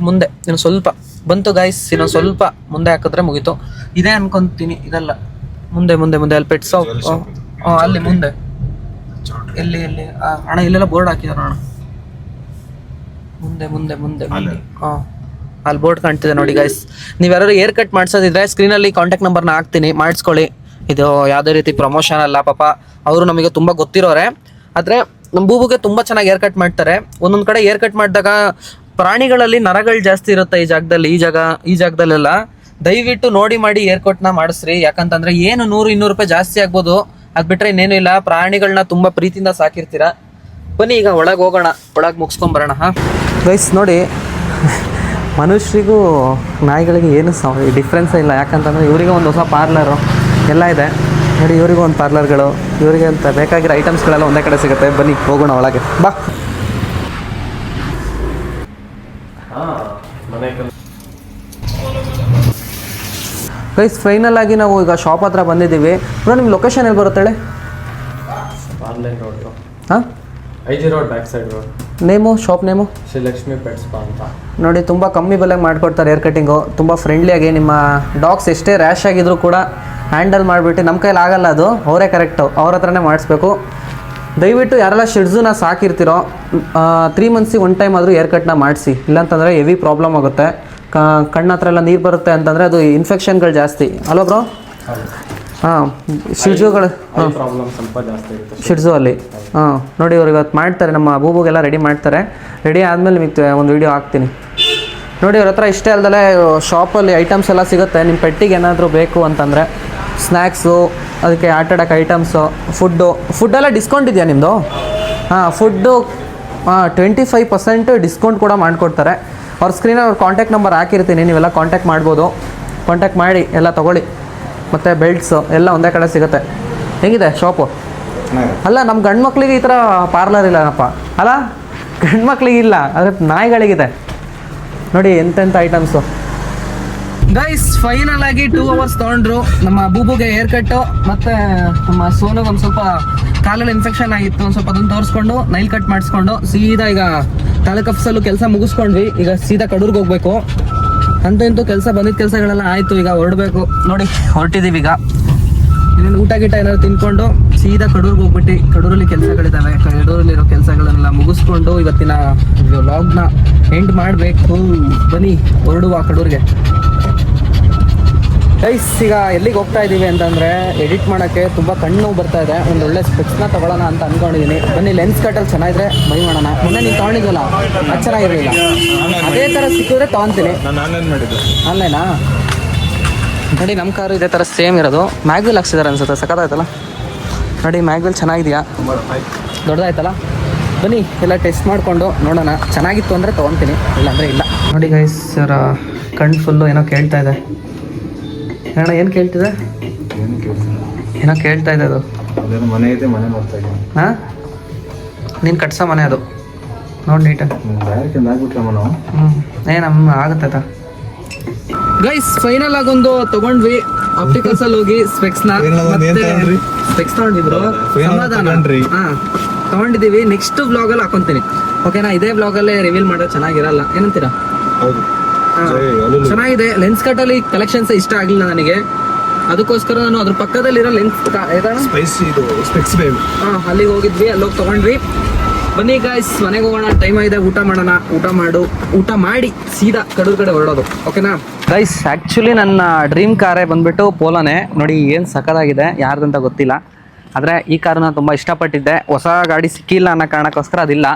ಮುಂದೆ ಇನ್ನೊಂದು ಸ್ವಲ್ಪ ಬಂತು ಗಾಯ್ಸ್, ಇನ್ನೊಂದು ಸ್ವಲ್ಪ ಮುಂದೆ ಹಾಕಿದ್ರೆ ಮುಗೀತು. ಇದೇ ಅನ್ಕೊಂತೀನಿ, ಇದಲ್ಲ, ಮುಂದೆ ಮುಂದೆ ಮುಂದೆ ಅಲ್ಲಿ ಪೆಟ್ಸ್ ಅಲ್ಲಿ ಮುಂದೆ ಎಲ್ಲಿ ಅಣ್ಣ, ಇಲ್ಲೆಲ್ಲ ಬೋರ್ಡ್ ಹಾಕಿದಾರ ಅಣ್ಣ. ಮುಂದೆ ಮುಂದೆ ಮುಂದೆ ಅಲ್ಲಿ ಬೋರ್ಡ್ ಕಾಣ್ತಿದೆ ನೋಡಿ ಗೈಸ್. ನೀವು ಯಾರು ಹೇರ್ ಕಟ್ ಮಾಡಿಸೋದಿದ್ರೆ ಸ್ಕ್ರೀನಲ್ಲಿ ಕಾಂಟ್ಯಾಕ್ಟ್ ನಂಬರ್ನ ಹಾಕ್ತೀನಿ, ಮಾಡಿಸ್ಕೊಳ್ಳಿ. ಇದು ಯಾವುದೇ ರೀತಿ ಪ್ರಮೋಷನ್ ಅಲ್ಲ ಪಾಪ, ಅವರು ನಮಗೆ ತುಂಬ ಗೊತ್ತಿರೋರೆ. ಆದರೆ ನಮ್ಮ ಬೂಬುಗೆ ತುಂಬ ಚೆನ್ನಾಗಿ ಹೇರ್ ಕಟ್ ಮಾಡ್ತಾರೆ. ಒಂದೊಂದು ಕಡೆ ಹೇರ್ ಕಟ್ ಮಾಡಿದಾಗ ಪ್ರಾಣಿಗಳಲ್ಲಿ ನರಗಳು ಜಾಸ್ತಿ ಇರುತ್ತೆ ಈ ಜಾಗದಲ್ಲಿ, ಈ ಜಾಗದಲ್ಲೆಲ್ಲ. ದಯವಿಟ್ಟು ನೋಡಿ ಮಾಡಿ ಹೇರ್ ಕಟ್ನ ಮಾಡಿಸ್ರಿ. ಯಾಕಂತಂದರೆ ಏನು 100-200 ರೂಪಾಯಿ ಜಾಸ್ತಿ ಆಗ್ಬೋದು, ಅದು ಬಿಟ್ಟರೆ ಇನ್ನೇನು ಇಲ್ಲ. ಪ್ರಾಣಿಗಳನ್ನ ತುಂಬ ಪ್ರೀತಿಯಿಂದ ಸಾಕಿರ್ತೀರ. ಬನ್ನಿ ಈಗ ಒಳಗೆ ಹೋಗೋಣ, ಒಳಗೆ ಮುಗಿಸ್ಕೊಂಬರೋಣ. ಗೈಸ್ ನೋಡಿ, ಮನುಷ್ಯರಿಗೂ ನಾಯಿಗಳಿಗೆ ಏನು ಡಿಫ್ರೆನ್ಸೇ ಇಲ್ಲ. ಯಾಕಂತಂದರೆ ಇವರಿಗೆ ಒಂದು ಹೊಸ ಪಾರ್ಲರು ಎಲ್ಲ ಇದೆ ನೋಡಿ, ಇವರಿಗೂ ಒಂದು ಪಾರ್ಲರ್ಗಳು, ಇವರಿಗೆ ಅಂತ ಬೇಕಾಗಿರೋ ಐಟಮ್ಸ್ಗಳೆಲ್ಲ ಒಂದೇ ಕಡೆ ಸಿಗುತ್ತೆ. ಬನ್ನಿ ಹೋಗೋಣ ಒಳಗೆ, ಬಾ. ಗೈಸ್ ಫೈನಲ್ ಆಗಿ ನಾವು ಈಗ ಶಾಪ್ ಹತ್ರ ಬಂದಿದ್ದೀವಿ. ಬ್ರೋ, ನಿಮ್ಮ ಲೊಕೇಶನ್ ಎಲ್ಲಿ ಬರುತ್ತೆ ಹೇಳಿ? ಹಾಂ, IG road back side road. Name, shop name? Srilakshmi pet spa ಅಂತ. ನೋಡಿ, ತುಂಬ ಕಮ್ಮಿ ಬೆಲೆಗೆ ಮಾಡಿಕೊಡ್ತಾರೆ ಹೇರ್ ಕಟ್ಟಿಂಗು. ತುಂಬ ಫ್ರೆಂಡ್ಲಿಯಾಗಿ, ನಿಮ್ಮ ಡಾಗ್ಸ್ ಎಷ್ಟೇ ರ್ಯಾಶ್ ಆಗಿದ್ರು ಕೂಡ ಹ್ಯಾಂಡಲ್ ಮಾಡಿಬಿಟ್ಟು, ನಮ್ಮ ಕೈಲಿ ಆಗಲ್ಲ, ಅದು ಅವರೇ ಕರೆಕ್ಟು, ಅವ್ರ ಹತ್ರನೇ ಮಾಡಿಸ್ಬೇಕು. ದಯವಿಟ್ಟು ಯಾರೆಲ್ಲ ಶಿಡ್ಝುನ ಸಾಕಿರ್ತೀರೋ 3 ಮಂತ್ಸಿಗೆ 1 ಟೈಮ್ ಆದರೂ ಹೇರ್ ಕಟ್ನ ಮಾಡಿಸಿ, ಇಲ್ಲಾಂತಂದರೆ ಹೆವಿ ಪ್ರಾಬ್ಲಮ್ ಆಗುತ್ತೆ. ಕಣ್ಣ ಹತ್ರ ಎಲ್ಲ ನೀರು ಬರುತ್ತೆ ಅಂತಂದರೆ ಅದು ಇನ್ಫೆಕ್ಷನ್ಗಳು ಜಾಸ್ತಿ ಅಲ್ವಾ ಬ್ರೋ? ಹಾಂ, ಶಿಡ್ಜುಗಳು ಪ್ರಾಬ್ಲಮ್ ಸ್ವಲ್ಪ ಜಾಸ್ತಿ ಇರುತ್ತೆ ಶಿಡ್ಜು ಅಲ್ಲಿ. ಹಾಂ, ನೋಡಿ ಅವ್ರು ಇವತ್ತು ಮಾಡ್ತಾರೆ, ನಮ್ಮ ಬೂಬುಗೆಲ್ಲ ರೆಡಿ ಮಾಡ್ತಾರೆ. ರೆಡಿ ಆದಮೇಲೆ ನಿಮಗೆ ಒಂದು ವಿಡಿಯೋ ಹಾಕ್ತೀನಿ. ನೋಡಿ ಅವ್ರ ಹತ್ರ ಇಷ್ಟೇ ಅಲ್ಲದೆ ಶಾಪಲ್ಲಿ ಐಟಮ್ಸ್ ಎಲ್ಲ ಸಿಗುತ್ತೆ. ನಿಮ್ಮ ಪೆಟ್ಟಿಗೆ ಏನಾದರೂ ಬೇಕು ಅಂತಂದರೆ ಸ್ನ್ಯಾಕ್ಸು, ಅದಕ್ಕೆ ಆಟಾಡೋಕ್ಕೆ ಐಟಮ್ಸು, ಫುಡ್ಡೆಲ್ಲ ಡಿಸ್ಕೌಂಟ್ ಇದೆಯಾ ನಿಮ್ಮದು? ಹಾಂ, ಫುಡ್ಡು 25% ಡಿಸ್ಕೌಂಟ್ ಕೂಡ ಮಾಡಿಕೊಡ್ತಾರೆ. ಅವ್ರ ಸ್ಕ್ರೀನಲ್ಲಿ ಅವ್ರ ಕಾಂಟ್ಯಾಕ್ಟ್ ನಂಬರ್ ಹಾಕಿರ್ತೀನಿ, ನೀವೆಲ್ಲ ಕಾಂಟ್ಯಾಕ್ಟ್ ಮಾಡ್ಬೋದು. ಕಾಂಟ್ಯಾಕ್ಟ್ ಮಾಡಿ ಎಲ್ಲ ತೊಗೊಳ್ಳಿ. ಮತ್ತು ಬೆಲ್ಟ್ಸು ಎಲ್ಲ ಒಂದೇ ಕಡೆ ಸಿಗುತ್ತೆ. ಹೇಗಿದೆ ಶಾಪು? ಅಲ್ಲ, ನಮ್ಮ ಗಂಡು ಮಕ್ಳಿಗೆ ಈ ಥರ ಪಾರ್ಲರ್ ಇಲ್ಲನಪ್ಪ ಅಲ್ಲ, ಗಂಡು ಮಕ್ಳಿಗೆ ಇಲ್ಲ, ಆದರೆ ನಾಯಿಗಳಿಗಿದೆ. ನೋಡಿ ಎಂತೆಂಥ ಐಟಮ್ಸು. ಗೈಸ್ ಫೈನಲ್ ಆಗಿ 2 hours ತೊಗೊಂಡ್ರು. ನಮ್ಮ ಬೂಬುಗೆ ಹೇರ್ ಕಟ್ಟು ಮತ್ತು ನಮ್ಮ ಸೋನುಗೆ ಒಂದು ಸ್ವಲ್ಪ ಕಾಲಲ್ಲಿ ಇನ್ಫೆಕ್ಷನ್ ಆಗಿತ್ತು, ಒಂದು ಸ್ವಲ್ಪ ಅದನ್ನು ತೋರಿಸ್ಕೊಂಡು ನೈಲ್ ಕಟ್ ಮಾಡಿಸ್ಕೊಂಡು ಸೀದಾ ಈಗ ತಾಲೂಕಪ್ಸಲ್ಲೂ ಕೆಲಸ ಮುಗಿಸ್ಕೊಂಡ್ವಿ. ಈಗ ಸೀದಾ ಕಡೂರ್ಗೆ ಹೋಗ್ಬೇಕು. ಅಂತೂ ಕೆಲಸ ಬಂದಿದ್ದ ಕೆಲಸಗಳೆಲ್ಲ ಆಯಿತು. ಈಗ ಹೊರಡಬೇಕು. ನೋಡಿ ಹೊರಟಿದ್ದೀವಿ. ಈಗ ಇನ್ನೇನು ಊಟ ಗೀಟ ಏನಾದ್ರು ತಿನ್ಕೊಂಡು ಸೀದಾ ಕಡೂರ್ಗೆ ಹೋಗ್ಬಿಟ್ಟು ಕಡೂರಲ್ಲಿ ಕೆಲಸಗಳಿದ್ದಾವೆ. ಕಡೂರಲ್ಲಿರೋ ಕೆಲಸಗಳನ್ನೆಲ್ಲ ಮುಗಿಸ್ಕೊಂಡು ಇವತ್ತಿನ ವ್ಲಾಗ್ನ ಎಂಡ್ ಮಾಡಬೇಕು. ಬನ್ನಿ ಹೊರಡುವ ಕಡೂರಿಗೆ. ಗೈಸ್ ಈಗ ಎಲ್ಲಿಗೆ ಹೋಗ್ತಾ ಇದ್ದೀವಿ ಅಂತಂದರೆ ಎಡಿಟ್ ಮಾಡೋಕ್ಕೆ ತುಂಬ ಕಣ್ಣು ಬರ್ತಾ ಇದೆ. ಒಂದು ಒಳ್ಳೆ ಸ್ಪೆಕ್ಸ್ನ ತೊಗೊಳ್ಳೋಣ ಅಂತ ಅಂದ್ಕೊಂಡಿದ್ದೀನಿ. ಬನ್ನಿ ಲೆನ್ಸ್ ಕಟ್ಟಲ್ಲಿ ಚೆನ್ನಾಗಿದ್ರೆ ಬೈ ಮಾಡೋಣ. ಮೊನ್ನೆ ನೀನು ತೊಗೊಂಡಿದ್ವಲ್ಲ ಅದು ಚೆನ್ನಾಗಿರಲಿಲ್ಲ, ಅದೇ ಥರ ಸಿಕ್ಕಿದ್ರೆ ತೊಗೊತೀನಿ. ನಾನು ಆನ್ಲೈನ್ ಮಾಡಿದ್ದೆ. ಆನ್ಲೈನಾ? ನೋಡಿ ನಮ್ಮ ಕಾರು ಇದೇ ಥರ ಸೇಮ್ ಇರೋದು. ಮ್ಯಾಗ್ವಿಲ್ ಹಾಕ್ಸಿದ್ದಾರೆ ಅನ್ಸುತ್ತೆ, ಸಖತ್ತಾಯ್ತಲ್ಲ. ನೋಡಿ ಮ್ಯಾಗ್ವಿಲ್ ಚೆನ್ನಾಗಿದೆಯಾ, ದೊಡ್ಡದಾಯ್ತಲ್ಲ. ಬನ್ನಿ ಎಲ್ಲ ಟೆಸ್ಟ್ ಮಾಡಿಕೊಂಡು ನೋಡೋಣ. ಚೆನ್ನಾಗಿತ್ತು ಅಂದರೆ ತೊಗೊತೀನಿ, ಇಲ್ಲಾಂದರೆ ಇಲ್ಲ. ನೋಡಿ ಗೈಸ್ ಸರ್ ಕಣ್ಣು ಫುಲ್ಲು ಏನೋ ಕೇಳ್ತಾ ಇದೆ. ಅಣ್ಣ ಏನು ಕೇಳ್ತಿದೆ? ಏನೋ ಕೇಳ್ತಾ ಇದೆ. ಅದು ಅದೇನು ಮನೆ ಇದೆ, ಮನೆ ನೋಡ್ತಾ ಇದ್ದೀನಿ. ಹಾಂ, ನೀನು ಕಟ್ಸೋ ಮನೆ ಅದು ನೋಡಿ ನೀಟಾಗಿ. ಆಗ್ಬಿಟ್ರಮ್ಮ ನಾವು. ನಮ್ಮ ಆಗುತ್ತಾ ಗೈಸ್. ಫೈನಲ್ ಆಗೊಂದು ತಗೊಂಡ್ವಿ ಆಪ್ಟಿಕಲ್ಸ್ ಅಲ್ಲಿ ಹೋಗಿ ಸ್ಪೆಕ್ಸ್ನ ತಗೊಂಡಿದ್ರು. ಹಾಂ ತಗೊಂಡಿದ್ದೀವಿ. ನೆಕ್ಸ್ಟ್ ಬ್ಲಾಗಲ್ಲಿ ಹಾಕೊಂತೀನಿ, ಓಕೆನಾ? ಇದೇ ಬ್ಲಾಗಲ್ಲೇ ರಿವೀಲ್ ಮಾಡೋದು ಚೆನ್ನಾಗಿರಲ್ಲ, ಏನಂತೀರಾ? ಹೌದು, ಚೆನ್ನಾಗಿದೆ. ಲೆನ್ಸ್ ಕಟ್ಟಲ್ಲಿ ಕಲೆಕ್ಷನ್ಸ್ ಇಷ್ಟ ಆಗಲಿಲ್ಲ ನನಗೆ, ಅದಕ್ಕೋಸ್ಕರ ನಾನು ಅದ್ರ ಪಕ್ಕದಲ್ಲಿರೋ ಲೆನ್ಸ್ ಅಲ್ಲಿಗೆ ಹೋಗಿದ್ವಿ, ಅಲ್ಲೋಗಿ ತೊಗೊಂಡ್ವಿ. ಬನ್ನಿ ಗಾಯ್ಸ್ ಮನೆಗೆ ಹೋಗೋಣ, ಟೈಮ್ ಆಗಿದೆ, ಊಟ ಮಾಡೋಣ. ಊಟ ಮಾಡಿ ಸೀದಾ ಕಡೂರ್ ಕಡೆ ಹೊರಡೋದು, ಓಕೆನಾ ಗೈಸ್? ಆ್ಯಕ್ಚುಲಿ ನನ್ನ ಡ್ರೀಮ್ ಕಾರೇ ಬಂದ್ಬಿಟ್ಟು ಪೋಲೋನೇ. ನೋಡಿ ಏನು ಸಖತ್ತಾಗಿದೆ, ಯಾರ್ದಂತ ಗೊತ್ತಿಲ್ಲ, ಆದರೆ ಈ ಕಾರನ್ನ ತುಂಬ ಇಷ್ಟಪಟ್ಟಿದ್ದೆ. ಹೊಸ ಗಾಡಿ ಸಿಕ್ಕಿಲ್ಲ ಅನ್ನೋ ಕಾರಣಕ್ಕೋಸ್ಕರ ಅದಿಲ್ಲ.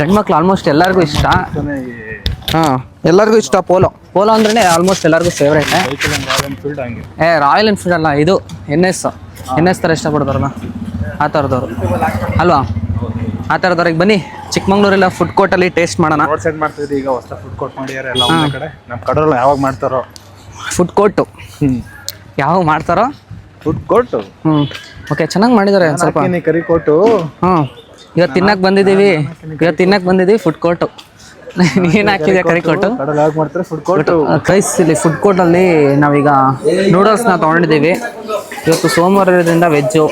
ಗಂಡು ಮಕ್ಳು ಆಲ್ಮೋಸ್ಟ್ ಎಲ್ಲರಿಗೂ ಇಷ್ಟ. ಹಾಂ, ಎಲ್ಲರಿಗೂ ಇಷ್ಟ ಪೋಲೋ ಅಂದ್ರೆ ಆಲ್ಮೋಸ್ಟ್ ಎಲ್ಲರಿಗೂ ಫೇವ್ರೇಟ್. ರಾಯಲ್ ಎನ್ಫೀಲ್ಡ್ ಅಲ್ಲ, ಇದು ಎನ್ ಎಸ್ ಥರ ಇಷ್ಟಪಡ್ತಾರಲ್ಲ ಆ ಥರದವ್ರು ಅಲ್ವಾ? ಆ ಥರದವ್ರಿಗೆ ಬನ್ನಿ ಚಿಕ್ಕಮಂಗ್ಳೂರೆಲ್ಲ ಫುಡ್ ಕೋರ್ಟಲ್ಲಿ ಟೇಸ್ಟ್ ಮಾಡೋಣ. ಈಗ ಹೊಸ ಫುಡ್ ಕೋರ್ಟ್ ಮಾಡಿದ್ದಾರೆ ಎಲ್ಲ ಒಂದೇ ಕಡೆ. ನಮ್ಮ ಕಡೂರಲ್ಲಿ ಯಾವಾಗ ಮಾಡ್ತಾರೋ ಫುಡ್ ಕೋರ್ಟು, ಯಾವಾಗ ಮಾಡ್ತಾರೋ ಫುಡ್ ಕೋರ್ಟ್. ಓಕೆ, ಚೆನ್ನಾಗಿ ಮಾಡಿದ್ದಾರೆ ಒಂದು ಸ್ವಲ್ಪ ಕರಿ ಕೋಟು. ಇವತ್ತು ತಿನ್ನಕ್ಕೆ ಬಂದಿದ್ದೀವಿ ಫುಡ್ ಕೋರ್ಟು. ನೀನು ಹಾಕಿದ್ಯಾ ಕರಿ ಕೋಟು? ಗೈಸ್ ಇಲ್ಲಿ ಫುಡ್ ಕೋರ್ಟಲ್ಲಿ ನಾವೀಗ ನೂಡಲ್ಸ್ನ ತೊಗೊಂಡಿದ್ದೀವಿ. ಇವತ್ತು ಸೋಮವಾರದಿಂದ ವೆಜ್ಜು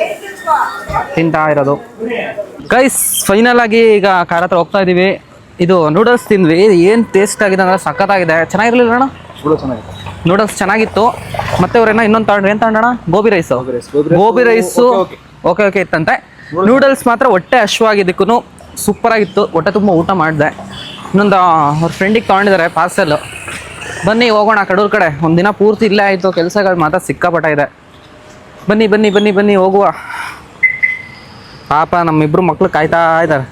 ತಿಂತಾ ಇರೋದು. ಗೈಸ್ ಫೈನಲ್ ಆಗಿ ಈಗ ಕಾರ್ ಹತ್ರ ಹೋಗ್ತಾ ಇದ್ದೀವಿ. ಇದು ನೂಡಲ್ಸ್ ತಿಂದ್ವಿ, ಏನು ಟೇಸ್ಟ್ ಆಗಿದೆ ಅಂದರೆ ಸಖತ್ತಾಗಿದೆ. ಚೆನ್ನಾಗಿರಲಿಲ್ಲ ಅಣ್ಣ? ನೂಡಲ್ಸ್ ಚೆನ್ನಾಗಿತ್ತು. ಮತ್ತೆ ಅವ್ರೇನೋ ಇನ್ನೊಂದು ತಗೊಂಡ್ರಿ, ಏನು ತಗೊಂಡೋಣ? ಗೋಬಿ ರೈಸು ಓಕೆ ಇತ್ತಂತೆ. ನೂಡಲ್ಸ್ ಮಾತ್ರ ಹೊಟ್ಟೆ ಹಶ್ವಾಗಿದ್ದಕ್ಕೂ ಸೂಪರಾಗಿತ್ತು. ಹೊಟ್ಟೆ ತುಂಬ ಊಟ ಮಾಡಿದೆ. ಇನ್ನೊಂದು ಅವ್ರ ಫ್ರೆಂಡಿಗೆ ತೊಗೊಂಡಿದ್ದಾರೆ ಪಾರ್ಸೆಲ್ಲು. ಬನ್ನಿ ಹೋಗೋಣ ಕಡೂರ್ ಕಡೆ. ಒಂದು ದಿನ ಪೂರ್ತಿ ಇಲ್ಲೇ ಆಯಿತು, ಕೆಲಸಗಳು ಮಾತ್ರ ಸಿಕ್ಕಾಪಟ್ಟ ಇದೆ. ಬನ್ನಿ ಹೋಗುವ. ಪಾಪ ನಮ್ಮಿಬ್ರು ಮಕ್ಳು ಕಾಯ್ತಾ ಇದ್ದಾರೆ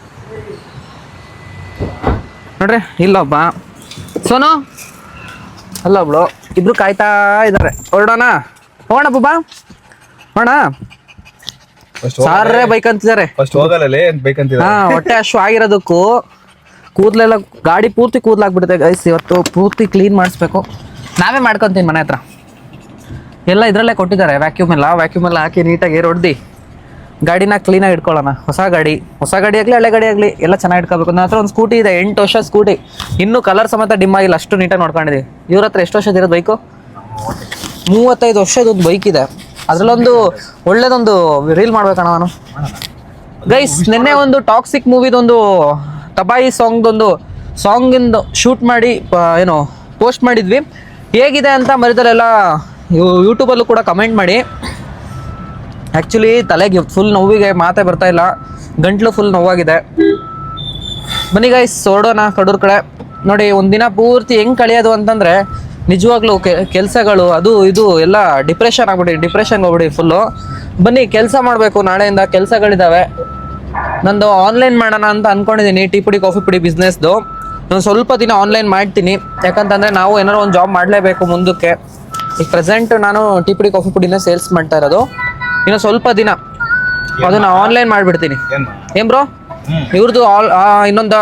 ನೋಡ್ರಿ. ಇಲ್ಲೊಬ್ಬ ಸೋನು, ಅಲ್ಲೊಬ್ಳು, ಇಬ್ರು ಕಾಯ್ತಾ ಇದ್ದಾರೆ. ಹೋಗೋಣ ಬುಬ್ಬಾ, ಹೋಗೋಣ. ಸಾರೇ ಬೈಕ್ ಅಂತಿದ್ದಾರೆ. ಹೊಟ್ಟೆ ಅಶ್ವ ಆಗಿರೋದಕ್ಕೂ ಕೂದಲೆಲ್ಲ ಗಾಡಿ ಪೂರ್ತಿ ಕೂದಲಾಗ್ಬಿಡುತ್ತೆ ಗೈಸ್. ಇವತ್ತು ಪೂರ್ತಿ ಕ್ಲೀನ್ ಮಾಡಿಸ್ಬೇಕು. ನಾವೇ ಮಾಡ್ಕೊತೀನಿ ಮನೆ ಹತ್ರ. ಎಲ್ಲ ಇದರಲ್ಲೇ ಕೊಟ್ಟಿದ್ದಾರೆ, ವ್ಯಾಕ್ಯೂಮ್ ಎಲ್ಲ ಹಾಕಿ ನೀಟಾಗಿ ಏರ್ ಹೊಡ್ದು ಗಾಡಿನ ಕ್ಲೀನಾಗಿ ಇಟ್ಕೊಳ್ಳೋಣ. ಹೊಸ ಗಾಡಿ ಆಗಲಿ ಹಳೆ ಗಾಡಿ ಆಗಲಿ ಎಲ್ಲ ಚೆನ್ನಾಗಿ ಇಟ್ಕೋಬೇಕು. ನನ್ನ ಹತ್ರ ಒಂದು ಸ್ಕೂಟಿ ಇದೆ, 8 ವರ್ಷ ಸ್ಕೂಟಿ, ಇನ್ನೂ ಕಲರ್ ಸಮೇತ ಡಿಮ್ ಆಗಿಲ್ಲ, ಅಷ್ಟು ನೀಟಾಗಿ ನೋಡ್ಕೊಂಡಿದ್ದೀವಿ. ಇವ್ರ ಹತ್ರ ಎಷ್ಟು ವರ್ಷದ ಇರೋದು ಬೈಕು? 35 ವರ್ಷದೊಂದು ಬೈಕ್ ಇದೆ. ಅದರಲ್ಲೊಂದು ಒಳ್ಳೇದೊಂದು ರೀಲ್ ಮಾಡ್ಬೇಕಣ್ಣ ನಾನು. ಗೈಸ್ ನಿನ್ನೆ ಒಂದು ಟಾಕ್ಸಿಕ್ ಮೂವಿದೊಂದು ತಬಾಯಿ ಸಾಂಗಿಂದು ಶೂಟ್ ಮಾಡಿ ಪೋಸ್ಟ್ ಮಾಡಿದ್ವಿ. ಹೇಗಿದೆ ಅಂತ ಮರಿದಲ್ಲೆಲ್ಲ ಯೂಟ್ಯೂಬಲ್ಲೂ ಕೂಡ ಕಮೆಂಟ್ ಮಾಡಿ. ಆ್ಯಕ್ಚುಲಿ ತಲೆಗೆ ಫುಲ್ ನೋವಿಗೆ ಮಾತೇ ಬರ್ತಾ ಇಲ್ಲ, ಗಂಟ್ಲು ಫುಲ್ ನೋವಾಗಿದೆ. ಬನ್ನಿ ಗೈಸ್ ಹೊರಡೋಣ ಕಡೂರ್ ಕಡೆ. ನೋಡಿ ಒಂದಿನ ಪೂರ್ತಿ ಹೆಂಗ್ ಕಳಿಯೋದು ಅಂತಂದ್ರೆ ನಿಜವಾಗ್ಲೂ ಕೆಲಸಗಳು ಅದು ಇದು ಎಲ್ಲ ಡಿಪ್ರೆಷನ್ ಹೋಗ್ಬಿಡಿ ಫುಲ್ಲು. ಬನ್ನಿ ಕೆಲಸ ಮಾಡಬೇಕು, ನಾಳೆಯಿಂದ ಕೆಲಸಗಳಿದ್ದಾವೆ. ನಂದು ಆನ್ಲೈನ್ ಮಾಡೋಣ ಅಂತ ಅನ್ಕೊಂಡಿದ್ದೀನಿ, ಟೀ ಪುಡಿ ಕಾಫಿ ಪುಡಿ ಬಿಸ್ನೆಸ್ದು. ನಾನು ಸ್ವಲ್ಪ ದಿನ ಆನ್ಲೈನ್ ಮಾಡ್ತೀನಿ, ಯಾಕಂತಂದರೆ ನಾವು ಏನಾರು ಒಂದು ಜಾಬ್ ಮಾಡಲೇಬೇಕು ಮುಂದಕ್ಕೆ. ಈಗ ಪ್ರೆಸೆಂಟ್ ನಾನು ಟೀ ಪುಡಿ ಕಾಫಿ ಪುಡಿನ ಸೇಲ್ಸ್ ಮಾಡ್ತಾ ಇರೋದು. ಇನ್ನು ಸ್ವಲ್ಪ ದಿನ ಅದನ್ನ ಆನ್ಲೈನ್ ಮಾಡಿಬಿಡ್ತೀನಿ. ಏನ್ ಬ್ರೋ, ಇವ್ರದ್ದು ಇನ್ನೊಂದು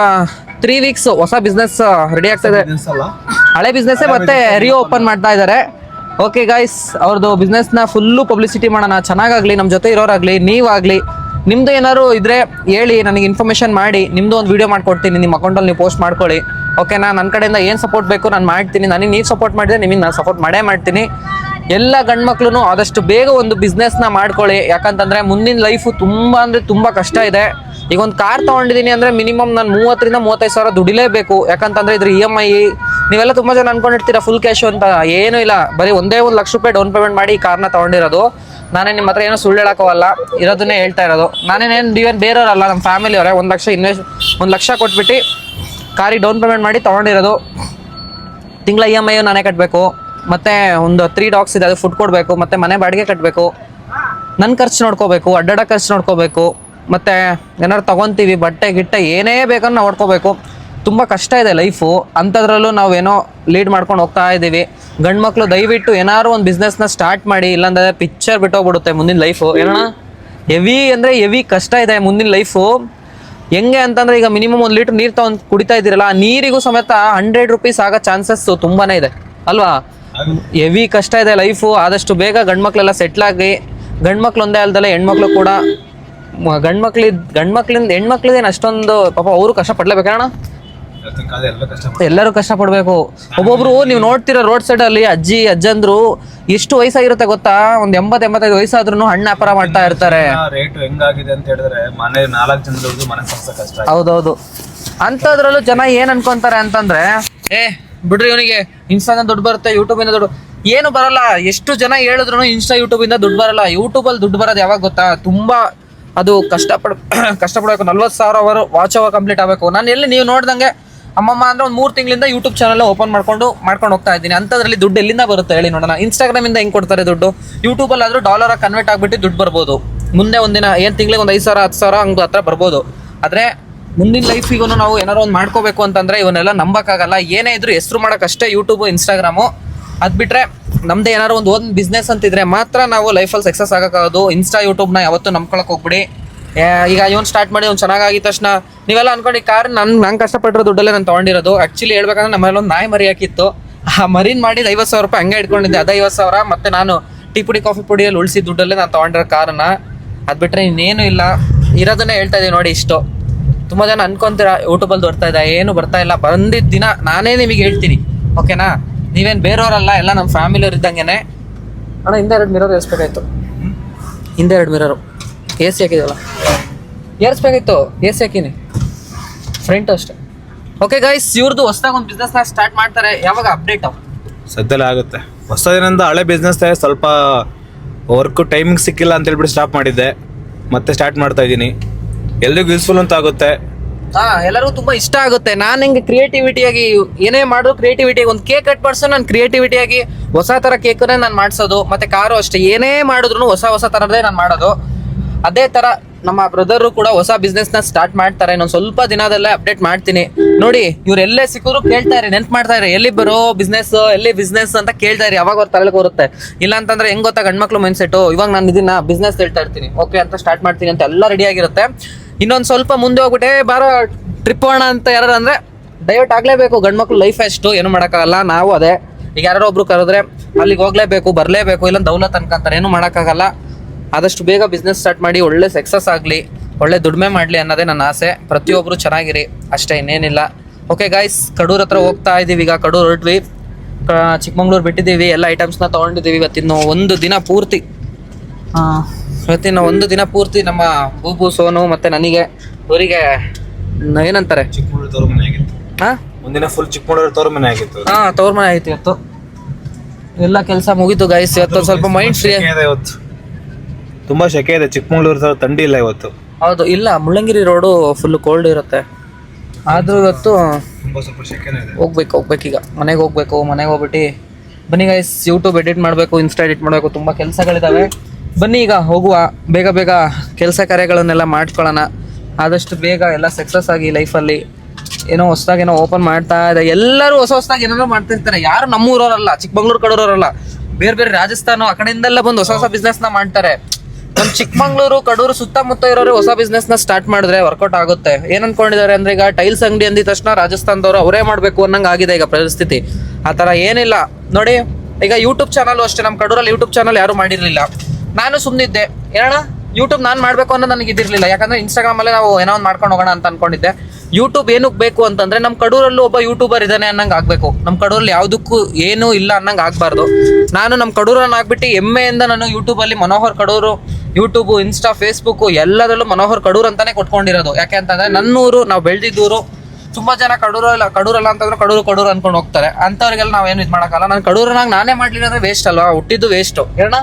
3 weeks ಹೊಸ ಬಿಸ್ನೆಸ್ ರೆಡಿ ಆಗ್ತಾ ಇದೆ. ಹಳೆ ಬಿಸ್ನೆಸ್ ಮತ್ತೆ ಓಪನ್ ಮಾಡ್ತಾ ಇದ್ದಾರೆ. ಓಕೆ ಗೈಸ್, ಅವ್ರದ್ದು ಬಿಸ್ನೆಸ್ನ ಫುಲ್ಲು ಪಬ್ಲಿಸಿಟಿ ಮಾಡೋಣ, ಚೆನ್ನಾಗಾಗ್ಲಿ, ನಮ್ಮ ಜೊತೆ ಇರೋರಾಗ್ಲಿ, ನೀವಾಗಲಿ, ನಿಮ್ಮದು ಏನಾದ್ರು ಇದ್ರೆ ಹೇಳಿ, ನನಗೆ ಇನ್ಫಾರ್ಮೇಷನ್ ಮಾಡಿ, ನಿಮ್ಮದು ಒಂದು ವೀಡಿಯೋ ಮಾಡ್ಕೊಡ್ತೀನಿ, ನಿಮ್ಮ ಅಕೌಂಟಲ್ಲಿ ನೀವು ಪೋಸ್ಟ್ ಮಾಡ್ಕೊಳ್ಳಿ. ಓಕೆನಾ? ನನ್ನ ಕಡೆಯಿಂದ ಏನು ಸಪೋರ್ಟ್ ಬೇಕು ನಾನು ಮಾಡ್ತೀನಿ. ನನಗೆ ನೀವು ಸಪೋರ್ಟ್ ಮಾಡಿದ್ರೆ ನಿಮಗೆ ನಾನು ಸಪೋರ್ಟ್ ಮಾಡೇ ಮಾಡ್ತೀನಿ. ಎಲ್ಲ ಗಂಡು ಮಕ್ಳು ಆದಷ್ಟು ಬೇಗ ಒಂದು ಬಿಸ್ನೆಸ್ನ ಮಾಡ್ಕೊಳ್ಳಿ, ಯಾಕಂತಂದರೆ ಮುಂದಿನ ಲೈಫು ತುಂಬ ಅಂದರೆ ತುಂಬ ಕಷ್ಟ ಇದೆ. ಈಗ ಒಂದು ಕಾರ್ ತೊಗೊಂಡಿದ್ದೀನಿ ಅಂದರೆ ಮಿನಿಮಮ್ ನಾನು 30,000 - 35,000 ದುಡಿಲೇಬೇಕು. ಯಾಕಂತಂದರೆ ಇದ್ರ EMI, ನೀವೆಲ್ಲ ತುಂಬ ಜನ ಅನ್ಕೊಂಡಿರ್ತೀರ ಫುಲ್ ಕ್ಯಾಶು ಅಂತ. ಏನೂ ಇಲ್ಲ, ಬರೀ ಒಂದೇ 1 ಲಕ್ಷ ರೂಪಾಯಿ ಡೌನ್ ಪೇಮೆಂಟ್ ಮಾಡಿ ಈ ಕಾರ್ನ ತೊಗೊಂಡಿರೋದು. ನಾನೇ ನಿಮ್ಮ ಹತ್ರ ಏನೋ ಸುಳ್ಳು ಹೇಳೋಕ್ಕವಲ್ಲ, ಇರೋದನ್ನೇ ಹೇಳ್ತಾ ಇರೋದು. ನೀವೇನು ಬೇರೆಯವರಲ್ಲ, ನಮ್ಮ ಫ್ಯಾಮಿಲಿಯವರೇ. 1 ಲಕ್ಷ ಕೊಟ್ಬಿಟ್ಟು ಕಾರಿಗೆ ಡೌನ್ ಪೇಮೆಂಟ್ ಮಾಡಿ ತೊಗೊಂಡಿರೋದು. ತಿಂಗಳ EMI ನಾನೇ ಕಟ್ಟಬೇಕು, ಮತ್ತು ಒಂದು 3 dogs ಇದೆ, ಅದು ಫುಡ್ ಕೊಡಬೇಕು, ಮತ್ತು ಮನೆ ಬಾಡಿಗೆ ಕಟ್ಟಬೇಕು, ನನ್ನ ಖರ್ಚು ನೋಡ್ಕೋಬೇಕು, ಅಡ್ಡಾಡ ಖರ್ಚು ನೋಡ್ಕೋಬೇಕು, ಮತ್ತು ಏನಾದ್ರು ತೊಗೊತೀವಿ ಬಟ್ಟೆ ಗಿಟ್ಟೆ ಏನೇ ಬೇಕನ್ನು ನಾವು ನೋಡ್ಕೋಬೇಕು. ತುಂಬ ಕಷ್ಟ ಇದೆ ಲೈಫು. ಅಂಥದ್ರಲ್ಲೂ ನಾವೇನೋ ಲೀಡ್ ಮಾಡ್ಕೊಂಡು ಹೋಗ್ತಾ ಇದ್ದೀವಿ. ಗಂಡು ಮಕ್ಕಳು ದಯವಿಟ್ಟು ಏನಾದ್ರು ಒಂದು ಬಿಸ್ನೆಸ್ನ ಸ್ಟಾರ್ಟ್ ಮಾಡಿ, ಇಲ್ಲಾಂದರೆ ಪಿಕ್ಚರ್ ಬಿಟ್ಟೋಗ್ಬಿಡುತ್ತೆ ಮುಂದಿನ ಲೈಫು. ಏನಣ್ಣ, ಹೆವಿ ಕಷ್ಟ ಇದೆ ಮುಂದಿನ ಲೈಫು. ಹೆಂಗೆ ಅಂತಂದರೆ ಈಗ ಮಿನಿಮಮ್ 1 ಲೀಟ್ರ್ ನೀರು ತೊಗೊಂಡು ಕುಡಿತಾ ಇದ್ದೀರಲ್ಲ, ಆ ನೀರಿಗೂ ಸಮೇತ 100 ರೂಪೀಸ್ ಆಗೋ ಚಾನ್ಸಸ್ಸು ತುಂಬಾ ಇದೆ ಅಲ್ವಾ? ಹೆವಿ ಕಷ್ಟ ಇದೆ ಲೈಫು. ಆದಷ್ಟು ಬೇಗ ಗಂಡು ಮಕ್ಕಳೆಲ್ಲ ಸೆಟ್ಲಾಗಿ, ಗಂಡು ಮಕ್ಳು ಒಂದೇ ಅಲ್ದಲ್ಲ ಹೆಣ್ಮಕ್ಳು ಕೂಡ, ಗಂಡ್ಮಕ್ಳಿಂದ ಹೆಣ್ಮಕ್ಳಿದೇನು ಅಷ್ಟೊಂದು ಪಾಪ ಅವರು ಕಷ್ಟಪಡ್ಲೇಬೇಕಣ್ಣ. ಎಲ್ಲರೂ ಕಷ್ಟಪಡಬೇಕು. ಒಬ್ಬೊಬ್ರು ನೀವು ನೋಡ್ತೀರ ರೋಡ್ ಸೈಡಲ್ಲಿ ಅಜ್ಜಂದ್ರು ಎಷ್ಟು ವಯಸ್ಸಾಗಿರುತ್ತೆ ಗೊತ್ತಾ? ಒಂದು 80-85 ವಯಸ್ಸಾದ್ರೂ ಹಣ್ಣು ವ್ಯಾಪಾರ ಮಾಡ್ತಾ ಇರ್ತಾರೆ. ರೇಟ್ ಹೆಂಗಾಗಿದೆ ಅಂತ ಹೇಳಿದ್ರೆ ಮನೆ 4 ಜನರದ್ದು ಮನೆ ಸಂಸಾರ ಕಷ್ಟ. ಹೌದೌದು. ಅಂಥದ್ರಲ್ಲೂ ಜನ ಏನ್ ಅನ್ಕೊಂತಾರೆ ಅಂತಂದ್ರೆ, ಬಿಡ್ರಿ ಇವನಿಗೆ ಇನ್ಸ್ಟಾದ ದುಡ್ಡು ಬರುತ್ತೆ, ಯೂಟ್ಯೂಬಿಂದ ದುಡ್ಡು ಏನು ಬರಲ್ಲ. ಎಷ್ಟು ಜನ ಹೇಳಿದ್ರು ಇನ್ಸ್ಟಾ ಯೂಟ್ಯೂಬಿಂದ ದುಡ್ಡು ಬರಲ್ಲ. ಯೂಟ್ಯೂಬಲ್ಲಿ ದುಡ್ಡು ಬರೋದು ಯಾವಾಗ ಗೊತ್ತಾ? ತುಂಬಾ ಅದು ಕಷ್ಟಪಡಬೇಕು. 40,000 ವಾಚ್ ಅವರ್ ಕಂಪ್ಲೀಟ್ ಆಗಬೇಕು. ನಾನು ಎಲ್ಲಿ ನೀವು ನೋಡ್ದಂಗೆ ಅಮ್ಮಮ್ಮ ಅಂದ್ರೆ ಒಂದು 3 ತಿಂಗಳಿಂದ ಯೂಟ್ಯೂಬ್ ಚಾನಲ್ ಓಪನ್ ಮಾಡ್ಕೊಂಡು ಹೋಗ್ತಾ ಇದ್ದೀನಿ. ಅಂಥದ್ರಲ್ಲಿ ದುಡ್ಡು ಎಲ್ಲಿಂದ ಬರುತ್ತೆ ಹೇಳಿ ನೋಡೋಣ? ಇನ್ಸ್ಟಾಗ್ರಾಮಿಂದ ಹೆಂಗೆ ಕೊಡ್ತಾರೆ ದುಡ್ಡು? ಯೂಟ್ಯೂಬಲ್ಲಿ ಆದರೂ ಡಾಲರಾಗಿ ಕನ್ವರ್ಟ್ ಆಗಿಬಿಟ್ಟು ದುಡ್ಡು ಬರ್ಬೋದು. ಮುಂದೆ ಒಂದಿನ ಏನು ತಿಂಗಳಿಗೆ ಒಂದು 5,000 10,000 ಹಂಗೆ ಹತ್ರ ಬರ್ಬೋದು. ಆದರೆ ಮುಂದಿನ ಲೈಫಿಗೂ ನಾವು ಏನಾರು ಒಂದು ಮಾಡ್ಕೋಬೇಕು ಅಂತಂದರೆ ಇವನ್ನೆಲ್ಲ ನಂಬಕ್ಕಾಗಲ್ಲ. ಏನೇ ಇದ್ರು ಹೆಸರು ಮಾಡೋಕ್ಕಷ್ಟೇ ಯೂಟ್ಯೂಬು, ಇನ್ಸ್ಟಾಗ್ರಾಮು. ಅದು ಬಿಟ್ಟರೆ ನಮ್ಮದೇ ಏನಾರು ಒಂದು ಬಿಸ್ನೆಸ್ ಅಂತಿದ್ರೆ ಮಾತ್ರ ನಾವು ಲೈಫಲ್ಲಿ ಸಕ್ಸಸ್ ಆಗೋಕ್ಕಾಗೋದು. ಇನ್ಸ್ಟಾ ಯೂಟ್ಯೂಬ್ನ ಯಾವತ್ತೂ ನಂಬ್ಕೊಳಕ್ಕೆ ಹೋಗ್ಬಿಡಿ. ಈಗ ಇವನು ಸ್ಟಾರ್ಟ್ ಮಾಡಿ ಅವ್ನು ಚೆನ್ನಾಗಿದ್ದ ತಕ್ಷಣ ನೀವೆಲ್ಲ ಅನ್ಕೊಂಡು ಈ ಕಾರ್ ನಂಗೆ ಕಷ್ಟಪಟ್ಟಿರೋ ದುಡ್ಡಲ್ಲೇ ನಾನು ತೊಗೊಂಡಿರೋದು. ಆ್ಯಕ್ಚುಲಿ ಹೇಳ್ಬೇಕಂದ್ರೆ ನಮ್ಮಲ್ಲಿ ಒಂದು ನಾಯಿ ಮರಿ ಹಾಕಿತ್ತು. ಆ ಮರಿನ ಮಾಡಿದ 50,000 ರೂಪಾಯಿ ಹಂಗೆ ಇಟ್ಕೊಂಡಿದ್ದೆ. ಅದೇ 50,000 ಮತ್ತು ನಾನು ಟೀ ಪುಡಿ ಕಾಫಿ ಪುಡಿಯಲ್ಲಿ ಉಳಿಸಿದ ದುಡ್ಡಲ್ಲೇ ನಾನು ತೊಗೊಂಡಿರೋ ಕಾರನ್ನ. ಅದು ಬಿಟ್ಟರೆ ಇನ್ನೇನು ಇಲ್ಲ, ಇರೋದನ್ನೇ ಹೇಳ್ತಾ ಇದ್ದೀವಿ ನೋಡಿ. ಇಷ್ಟು ತುಂಬ ಜನ ಅನ್ಕೊಂತೀರ ಯೂಟ್ಯೂಬಲ್ಲಿ ಬರ್ತಾ ಇದೆ, ಏನು ಬರ್ತಾ ಇಲ್ಲ. ಬಂದಿದ್ದ ದಿನ ನಾನೇ ನಿಮಗೆ ಹೇಳ್ತೀನಿ, ಓಕೆನಾ? ನೀವೇನು ಬೇರೆಯವರಲ್ಲ, ಎಲ್ಲ ನಮ್ಮ ಫ್ಯಾಮಿಲಿಯವ್ರು ಇದ್ದಂಗೆ. ಅಣ್ಣ ಹಿಂದೆ 2 ಮಿರರ್ ಏರಿಸ್ಬೇಕಾಯ್ತು. ಹಿಂದೆ 2 ಮಿರರು AC ಹಾಕಿದಲ್ಲ, ಏರಿಸ್ಬೇಕಾಯ್ತು. AC ಹಾಕಿನಿ, ಫ್ರಂಟ್ ಅಷ್ಟೇ. ಓಕೆ ಗೈಸ್, ಇವ್ರದ್ದು ಹೊಸದಾಗಿ ಒಂದು ಬಿಸ್ನೆಸ್ನ ಸ್ಟಾರ್ಟ್ ಮಾಡ್ತಾರೆ. ಯಾವಾಗ ಅಪ್ಡೇಟ್ ಸದ್ಯಲ್ಲೇ ಆಗುತ್ತೆ. ಹೊಸದಿನಿಂದ ಹಳೆ ಬಿಸ್ನೆಸ್ ಸ್ವಲ್ಪ ವರ್ಕ್ ಟೈಮಿಂಗ್ ಸಿಕ್ಕಿಲ್ಲ ಅಂತ ಹೇಳ್ಬಿಟ್ಟು ಸ್ಟಾಪ್ ಮಾಡಿದ್ದೆ, ಮತ್ತೆ ಸ್ಟಾರ್ಟ್ ಮಾಡ್ತಾ ಇದ್ದೀನಿ. ಎಲ್ರಿಗೂ ಯೂಸ್ಫುಲ್ ಅಂತ ಆಗುತ್ತೆ. ಎಲ್ಲರಿಗೂ ತುಂಬಾ ಇಷ್ಟ ಆಗುತ್ತೆ. ನಾನು ಹಿಂಗೆ ಕ್ರಿಯೇಟಿವಿಟಿಯಾಗಿ ಏನೇ ಮಾಡೋದು, ಕ್ರಿಯೇಟಿವಿಟಿಯಾಗಿ ಒಂದು ಕೇಕ್ ಕಟ್ ಮಾಡಿಸೋ ನಾನು ಕ್ರಿಯೇಟಿವಿಟಿಯಾಗಿ ಹೊಸ ಥರ ಕೇಕನ್ನೇ ನಾನು ಮಾಡಿಸೋದು. ಮತ್ತು ಕಾರು ಅಷ್ಟೇ, ಏನೇ ಮಾಡಿದ್ರು ಹೊಸ ಥರದೇ ನಾನು ಮಾಡೋದು. ಅದೇ ಥರ ನಮ್ಮ ಬ್ರದರು ಕೂಡ ಹೊಸ ಬಿಸ್ನೆಸ್ನ ಸ್ಟಾರ್ಟ್ ಮಾಡ್ತಾರೆ. ಇನ್ನೊಂದು ಸ್ವಲ್ಪ ದಿನದಲ್ಲೇ ಅಪ್ಡೇಟ್ ಮಾಡ್ತೀನಿ ನೋಡಿ. ಇವ್ರು ಎಲ್ಲೇ ಸಿಕ್ಕಿದ್ರು ಕೇಳ್ತಾ ಇರಿ, ನೆನ್ಪು ಮಾಡ್ತಾ ಇರಿ, ಎಲ್ಲಿ ಬರೋ ಎಲ್ಲಿ ಬಿಸ್ನೆಸ್ ಅಂತ ಕೇಳ್ತಾ ಇರಿ. ಅವಾಗ ಅವ್ರ ತಲೆಗೆ ಬರುತ್ತೆ. ಇಲ್ಲ ಅಂತಂದ್ರೆ ಹೆಂಗ್ ಗೊತ್ತಾ ಗಂಡ್ಮಕ್ಳು ಮೈಂಡ್ ಸೆಟ್ಟು, ಇವಾಗ ನಾನು ಇದನ್ನ ಬಿಸ್ನೆಸ್ ಹೇಳ್ತಾ ಇರ್ತೀನಿ, ಓಕೆ ಅಂತ ಸ್ಟಾರ್ಟ್ ಮಾಡ್ತೀನಿ ಅಂತ ಎಲ್ಲ ರೆಡಿ ಆಗಿರುತ್ತೆ. ಇನ್ನೊಂದು ಸ್ವಲ್ಪ ಮುಂದೆ ಹೋಗ್ಬಿಟ್ಟೆ ಬಾರೋ ಟ್ರಿಪ್ ಹೋಗೋಣ ಅಂತ ಯಾರು ಅಂದರೆ ಡೈವರ್ಟ್ ಆಗಲೇಬೇಕು. ಗಂಡ್ಮಕ್ಳು ಲೈಫ್ ಎಷ್ಟು ಏನು ಮಾಡೋಕ್ಕಾಗಲ್ಲ. ನಾವು ಅದೇ ಈಗ ಯಾರೋ ಒಬ್ರು ಕರೆದ್ರೆ ಅಲ್ಲಿಗೆ ಹೋಗ್ಲೇಬೇಕು, ಬರಲೇಬೇಕು, ಇಲ್ಲ ದೌಲತ್ ಅನ್ಕೊಂತಾರೆ, ಏನು ಮಾಡೋಕ್ಕಾಗಲ್ಲ. ಆದಷ್ಟು ಬೇಗ ಬಿಸ್ನೆಸ್ ಸ್ಟಾರ್ಟ್ ಮಾಡಿ ಒಳ್ಳೆ ಸಕ್ಸಸ್ ಆಗಲಿ, ಒಳ್ಳೆ ದುಡಿಮೆ ಮಾಡಲಿ ಅನ್ನೋದೇ ನನ್ನ ಆಸೆ. ಪ್ರತಿಯೊಬ್ಬರು ಚೆನ್ನಾಗಿರಿ ಅಷ್ಟೇ, ಇನ್ನೇನಿಲ್ಲ. ಓಕೆ ಗಾಯ್ಸ್, ಕಡೂರ್ ಹತ್ರ ಹೋಗ್ತಾ ಇದ್ದೀವಿ. ಈಗ ಕಡೂರು ಹೊರಟ್ವಿ, ಚಿಕ್ಕಮಂಗ್ಳೂರು ಬಿಟ್ಟಿದ್ದೀವಿ, ಎಲ್ಲ ಐಟಮ್ಸ್ನ ತೊಗೊಂಡಿದ್ದೀವಿ. ಇವತ್ತಿನ್ನು ಒಂದು ದಿನ ಪೂರ್ತಿ ನಮ್ಮ ಬೂಬು, ಸೋನು ಮತ್ತು ನನಗೆ ಅವರಿಗೆ ಏನಂತಾರೆ ಚಿಕ್ಕಮಗಳೂರು ತವ್ರ ಮನೆ ಆಗಿತ್ತು. ಒಂದಿನ ಫುಲ್ ಚಿಕ್ಕಮಗಳೂರು ತವ್ರ ಮನೆ ಆಗಿತ್ತು. ತವ್ರ ಮನೆ ಆಗಿತ್ತು. ಇವತ್ತು ಎಲ್ಲ ಕೆಲಸ ಮುಗೀತು ಗೈಸ್. ಇವತ್ತು ಸ್ವಲ್ಪ ಮೈಂಡ್ ಫ್ರೀ ಇದೆ. ಇವತ್ತು ತುಂಬಾ ಶೆಕೆ ಇದೆ. ಚಿಕ್ಕಮಗಳೂರು ಥರ ಥಂಡಿ ಇಲ್ಲ ಇವತ್ತು. ಹೌದು, ಇಲ್ಲ ಮುಳ್ಳಂಗಿರಿ ರೋಡು ಫುಲ್ ಕೋಲ್ಡ್ ಇರುತ್ತೆ. ಆದರೂ ಇವತ್ತು ತುಂಬ ಸ್ವಲ್ಪ ಶೆಕೆನೇ ಇದೆ. ಹೋಗ್ಬೇಕೀಗ ಮನೆಗೆ ಹೋಗ್ಬಿಟ್ಟು ಬನ್ನಿ ಗೈಸ್, ಯೂಟ್ಯೂಬ್ ಎಡಿಟ್ ಮಾಡಬೇಕು, ಇನ್ಸ್ಟಾ ಎಡಿಟ್ ಮಾಡಬೇಕು, ತುಂಬ ಕೆಲಸಗಳಿದ್ದಾವೆ. ಬನ್ನಿ ಈಗ ಹೋಗುವ, ಬೇಗ ಕೆಲಸ ಕಾರ್ಯಗಳನ್ನೆಲ್ಲ ಮಾಡ್ಕೊಳ್ಳೋಣ. ಆದಷ್ಟು ಬೇಗ ಎಲ್ಲ ಸಕ್ಸಸ್ ಆಗಿ ಲೈಫಲ್ಲಿ. ಏನೋ ಹೊಸದಾಗಿ ಓಪನ್ ಮಾಡ್ತಾ ಇದೆ, ಎಲ್ಲರೂ ಹೊಸದಾಗಿ ಏನೇನೋ ಮಾಡ್ತಿರ್ತಾರೆ. ಯಾರು ನಮ್ಮೂರವರಲ್ಲ, ಚಿಕ್ಕಮಂಗ್ಳೂರು ಕಡೂರವರಲ್ಲ, ಬೇರೆ ರಾಜಸ್ಥಾನ ಆ ಕಡೆಯಿಂದೆಲ್ಲ ಬಂದು ಹೊಸ ಬಿಸ್ನೆಸ್ನ ಮಾಡ್ತಾರೆ. ನಮ್ಮ ಚಿಕ್ಕಮಂಗ್ಳೂರು ಕಡೂರು ಸುತ್ತಮುತ್ತ ಇರೋರು ಹೊಸ ಬಿಸ್ನೆಸ್ನ ಸ್ಟಾರ್ಟ್ ಮಾಡಿದ್ರೆ ವರ್ಕೌಟ್ ಆಗುತ್ತೆ. ಏನ್ ಅನ್ಕೊಂಡಿದ್ದಾರೆ ಅಂದ್ರೆ, ಈಗ ಟೈಲ್ಸ್ ಅಂಗಡಿ ಅಂದಿದ ತಕ್ಷಣ ರಾಜಸ್ಥಾನದವರು ಅವರೇ ಮಾಡಬೇಕು ಅನ್ನಂಗೆ ಆಗಿದೆ ಈಗ ಪರಿಸ್ಥಿತಿ. ಆ ಥರ ಏನಿಲ್ಲ ನೋಡಿ. ಈಗ ಯೂಟ್ಯೂಬ್ ಚಾನಲ್ ಅಷ್ಟೇ, ನಮ್ಮ ಕಡೂರಲ್ಲಿ ಯೂಟ್ಯೂಬ್ ಚಾನಲ್ ಯಾರು ಮಾಡಿರಲಿಲ್ಲ. ನಾನು ಸುಮ್ಮನಿದ್ದೆ, ಏನಣ್ಣ ಯೂಟ್ಯೂಬ್ ನಾನು ಮಾಡಬೇಕು ಅನ್ನೋದು ನನಗೆ ಇದಿರಲಿಲ್ಲ. ಯಾಕಂದ್ರೆ ಇನ್ಸ್ಟಾಗ್ರಾಮಲ್ಲೇ ನಾವು ಏನೋ ಒಂದು ಮಾಡ್ಕೊಂಡು ಹೋಗೋಣ ಅಂತ ಅನ್ಕೊಂಡಿದ್ದೆ. ಯೂಟ್ಯೂಬ್ ಏನಕ್ಕೆ ಬೇಕು ಅಂತಂದ್ರೆ, ನಮ್ಮ ಕಡೂರಲ್ಲೂ ಒಬ್ಬ ಯೂಟ್ಯೂಬರ್ ಇದ್ದಾನೆ ಅನ್ನಂಗೆ ಆಗಬೇಕು. ನಮ್ಮ ಕಡೂರಲ್ಲಿ ಯಾವುದಕ್ಕೂ ಏನೂ ಇಲ್ಲ ಅನ್ನಂಗೆ ಆಗಬಾರ್ದು. ನಾನು ನಮ್ಮ ಕಡೂರನ್ನ ಆಗ್ಬಿಟ್ಟು ಹೆಮ್ಮೆಯಿಂದ ನಾನು ಯೂಟ್ಯೂಬಲ್ಲಿ Manohar Kadur, YouTube, insta, Facebook ಎಲ್ಲದರಲ್ಲೂ ಮನೋಹರ್ ಕಡೂರು ಅಂತಾನೆ ಕೊಟ್ಕೊಂಡಿರೋದು. ಯಾಕೆ ಅಂತಂದ್ರೆ ನನ್ನೂರು, ನಾವು ಬೆಳೆದಿದ್ದೂರು. ತುಂಬಾ ಜನ ಕಡೂರಲ್ಲ ಅಂತಂದ್ರೆ ಕಡೂರು ಅನ್ಕೊಂಡು ಹೋಗ್ತಾರೆ. ಅಂಥವ್ರಿಗೆಲ್ಲ ನಾವೇನು ಇದು ಮಾಡೋಕ್ಕಲ್ಲ. ನಾನು ಕಡೂರನ್ನಾಗಿ ನಾನೇ ಮಾಡ್ಲಿಲ್ಲ ವೇಸ್ಟ್ ಅಲ್ವಾ, ಹುಟ್ಟಿದ್ದು ವೇಸ್ಟು ಏನ.